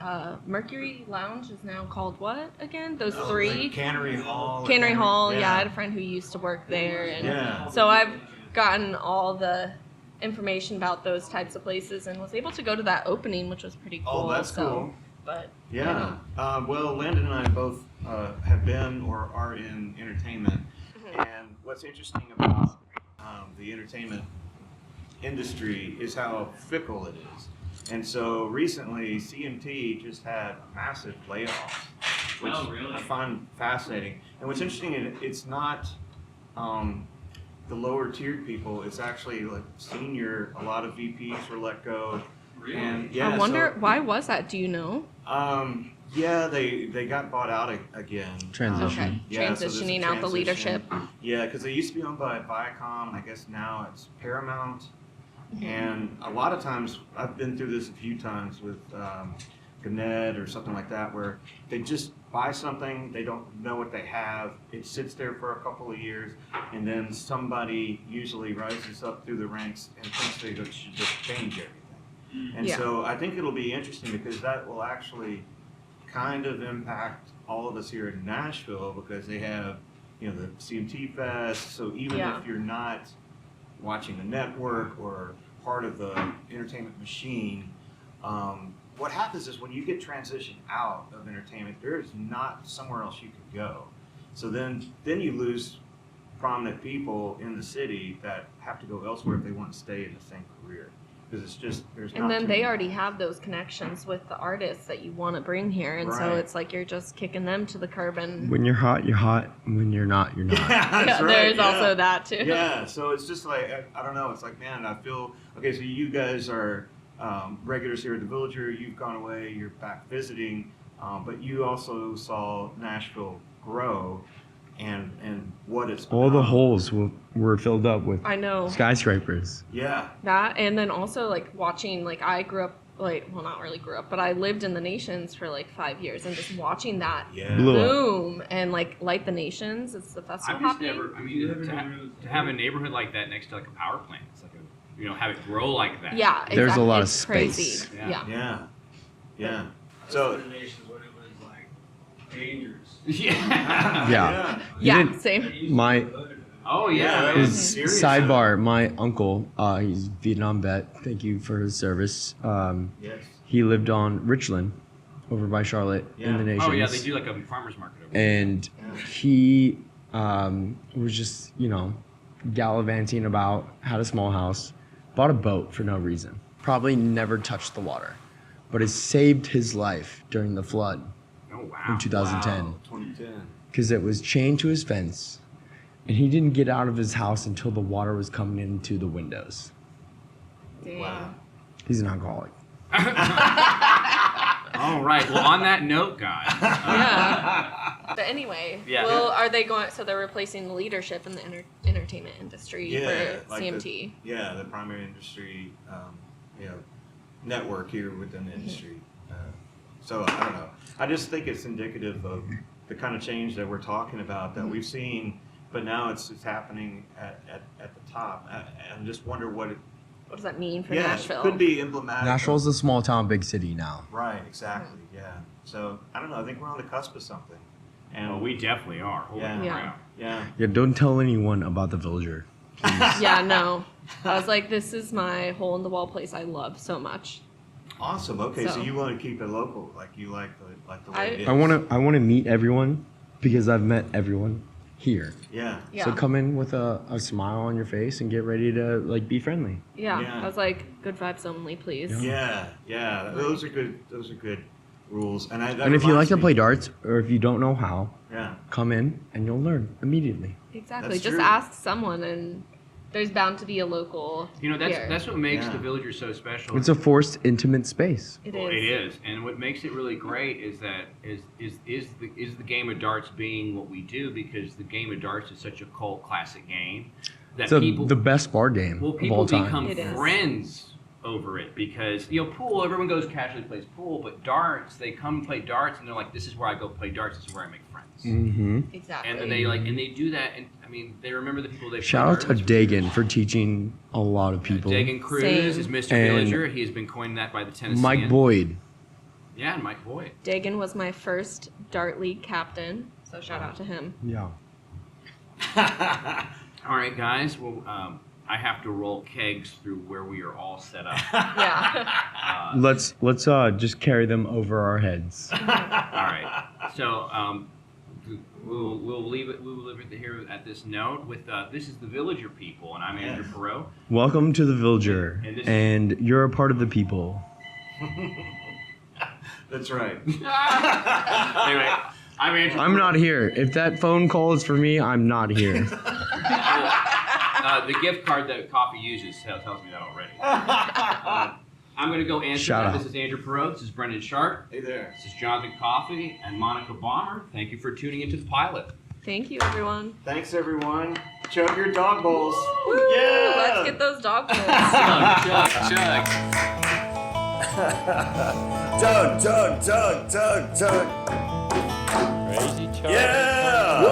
S4: Mercury Lounge is now called what again? Those
S1: Oh,
S4: three.
S1: like Cannery Hall.
S4: Cannery Hall. Yeah. I had a friend who used to work there, and
S1: Yeah.
S4: so I've gotten all the information about those types of places and was able to go to that opening, which was pretty cool.
S1: Oh, that's cool.
S4: But
S1: Yeah. Well, Landon and I both have been or are in entertainment. And what's interesting about the entertainment industry is how fickle it is. And so recently, CMT just had massive layoffs, which I find fascinating. And what's interesting, it's not the lower tiered people. It's actually like senior. A lot of VPs were let go.
S6: Really?
S1: And yeah,
S4: I wonder why was that? Do you know?
S1: Yeah, they got bought out again.
S3: Transition.
S4: Okay,
S1: Yeah, so there's a
S4: transitioning out the
S1: transition.
S4: leadership.
S1: Yeah, because they used to be owned by Viacom. I guess now it's Paramount. And a lot of times, I've been through this a few times with Gannett or something like that, where they just buy something, they don't know what they have, it sits there for a couple of years, and then somebody usually rises up through the ranks and thinks they should just change everything. And
S4: Yeah.
S1: so I think it'll be interesting because that will actually kind of impact all of us here in Nashville because they have, the CMT Fest. So even
S4: Yeah.
S1: if you're not watching the network or part of the entertainment machine, what happens is when you get transitioned out of entertainment, there is not somewhere else you could go. So then you lose prominent people in the city that have to go elsewhere if they want to stay in the same career. Because it's just, there's not
S4: And then
S1: too
S4: they
S1: many.
S4: already have those connections with the artists that you want to bring here, and so
S1: Right.
S4: it's like you're just kicking them to the curb. And
S3: When you're hot, you're hot. When you're not, you're not.
S1: That's
S4: yeah,
S1: right,
S4: there's
S1: yeah.
S4: also that too.
S1: Yeah, so it's just like, I don't know, it's like, man, I feel, okay, so you guys are regulars here at the Villager, you've gone away, you're back visiting, but you also saw Nashville grow and what it's
S3: All the
S1: become.
S3: holes were filled up with
S4: I know
S3: skyscrapers.
S1: Yeah,
S4: that, and then also like watching, like I grew up, like, well, not really grew up, but I lived in the Nations for like 5 years, and just watching that
S1: yeah.
S3: Blew up.
S4: boom and like Light the Nations, it's the festival
S2: I've just
S4: happening.
S2: never. I mean, to have a neighborhood like that next to like a power plant, it's like have it grow like that.
S4: Yeah, exactly.
S3: There's a lot of
S4: It's crazy.
S3: space.
S2: Yeah.
S1: Yeah, yeah.
S6: So
S1: So,
S6: nations when it was like dangerous.
S2: Yeah.
S3: Yeah.
S4: Yeah,
S3: didn't-
S4: same.
S3: My
S2: Oh yeah.
S1: Yeah,
S2: man.
S1: it's serious.
S3: sidebar, my uncle, he's Vietnam vet. Thank you for his service.
S1: yes.
S3: He lived on Richland, over by Charlotte in
S1: Yeah.
S3: the Nations.
S2: Oh yeah, they do like a farmer's market over there.
S3: And he was just, gallivanting about, had a small house, bought a boat for no reason. Probably never touched the water, but it saved his life during the flood
S2: Oh wow.
S3: in 2010
S1: Wow, 2010.
S3: because it was chained to his fence, and he didn't get out of his house until the water was coming into the windows.
S4: Damn.
S1: Wow.
S3: He's an alcoholic.
S2: All right. Well, on that note, guys.
S4: Yeah. But anyway,
S2: Yeah.
S4: well, are they going? So they're replacing the leadership in the entertainment industry
S1: Yeah,
S4: for
S1: like
S4: CMT.
S1: The primary industry, network here within the industry. So I don't know. I just think it's indicative of the kind of change that we're talking about that we've seen, but now it's happening at the top. I just wonder what it.
S4: What does that mean for
S1: Yeah,
S4: Nashville?
S1: it could be emblematic.
S3: Nashville's a small town, big city now.
S1: Right. Exactly. Yeah. So I don't know. I think we're on the cusp of something. And
S2: Well, we definitely are. Holy
S1: Yeah.
S2: crap.
S1: Yeah.
S3: Yeah, don't tell anyone about the Villager.
S4: Yeah, no. I was like, this is my hole in the wall place I love so much.
S1: Awesome. Okay. So
S4: So-
S1: you want to keep it local, like you like the way it is.
S3: I want to meet everyone because I've met everyone here.
S1: Yeah.
S4: Yeah.
S3: So come in with a smile on your face and get ready to be friendly.
S4: Yeah.
S1: Yeah.
S4: I was like, good vibes only, please.
S1: Yeah, yeah, those are good. Those are good rules. And that
S3: And if you like
S1: reminds
S3: to
S1: me-
S3: play darts or if you don't know how,
S1: yeah,
S3: come in and you'll learn immediately.
S4: Exactly.
S1: That's
S4: Just
S1: true.
S4: ask someone, and there's bound to be a local.
S2: That's
S4: here.
S2: that's what makes
S1: Yeah.
S2: the Villager so special.
S3: It's a forced, intimate space.
S4: It
S2: Well,
S4: is.
S2: it is, and what makes it really great is that is the game of darts being what we do, because the game of darts is such a cult classic game that
S3: It's
S2: people
S3: the best bar game
S2: well
S3: of
S2: people
S3: all time.
S2: become
S4: It is.
S2: friends over it, because pool, everyone goes casually plays pool, but darts, they come play darts and they're like, this is where I go play darts, this is where I make friends.
S3: Mm-hmm.
S4: Exactly.
S2: And then they do that, and I mean they remember the people they
S3: Shout out to Dagan for teaching a lot of people.
S2: Dagan Cruz
S4: Same.
S2: is Mr.
S3: And
S2: Villager. He has been coined that by the Tennessean.
S3: Mike Boyd.
S2: Yeah, and Mike Boyd.
S4: Dagan was my first dart league captain, so shout out to him.
S3: Yeah.
S2: All right, guys. Well, I have to roll kegs through where we are all set up.
S4: Yeah.
S3: Let's just carry them over our heads.
S2: All right. So we'll leave it here at this note. With this is the Villager people, and I'm Andrew Perot.
S3: Welcome to the Villager, and you're a part of the people.
S1: That's right.
S2: Anyway, I'm Andrew.
S3: I'm not here. If that phone call is for me, I'm not here.
S2: The gift card that Coffey uses tells me that already. I'm going to go answer
S3: Shout
S2: that.
S3: out.
S2: This is Andrew Perot. This is Brendan Sharp.
S1: Hey there.
S2: This is Jonathan Coffey and Monica Bomber. Thank you for tuning into the pilot.
S4: Thank you, everyone.
S1: Thanks, everyone. Chug your dog bowls.
S4: Woo!
S1: Yeah.
S4: Let's get those dog bowls.
S2: Chug.
S1: Chug, chug, chug, chug, chug.
S7: Crazy Charlie.
S1: Yeah!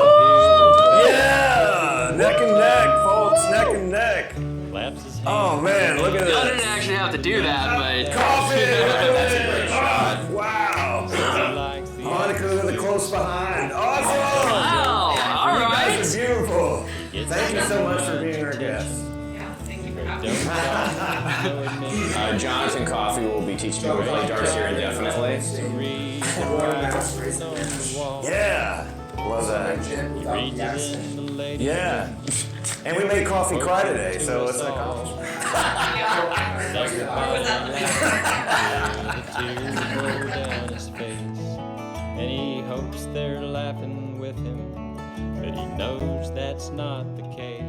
S1: Yeah! Neck and neck, folks, neck and neck.
S7: Claps his hands.
S1: Oh man, look at
S8: I didn't
S1: this.
S8: actually have to do that, but
S1: Coffee!
S8: that's a great shot.
S1: Wow!
S7: He likes the
S1: Monica in the close behind. Awesome!
S8: Wow, all
S1: You
S8: right.
S1: guys are beautiful. Thank you so much for being our guests.
S9: Jonathan Coffey will be teaching you to play darts here indefinitely.
S1: Yeah! Love that.
S7: Reads it in the lady.
S1: Yeah. And we made Coffee cry today, so it's like, oh.
S7: Down his face, and he hopes they're laughing with him, but he knows that's not the case.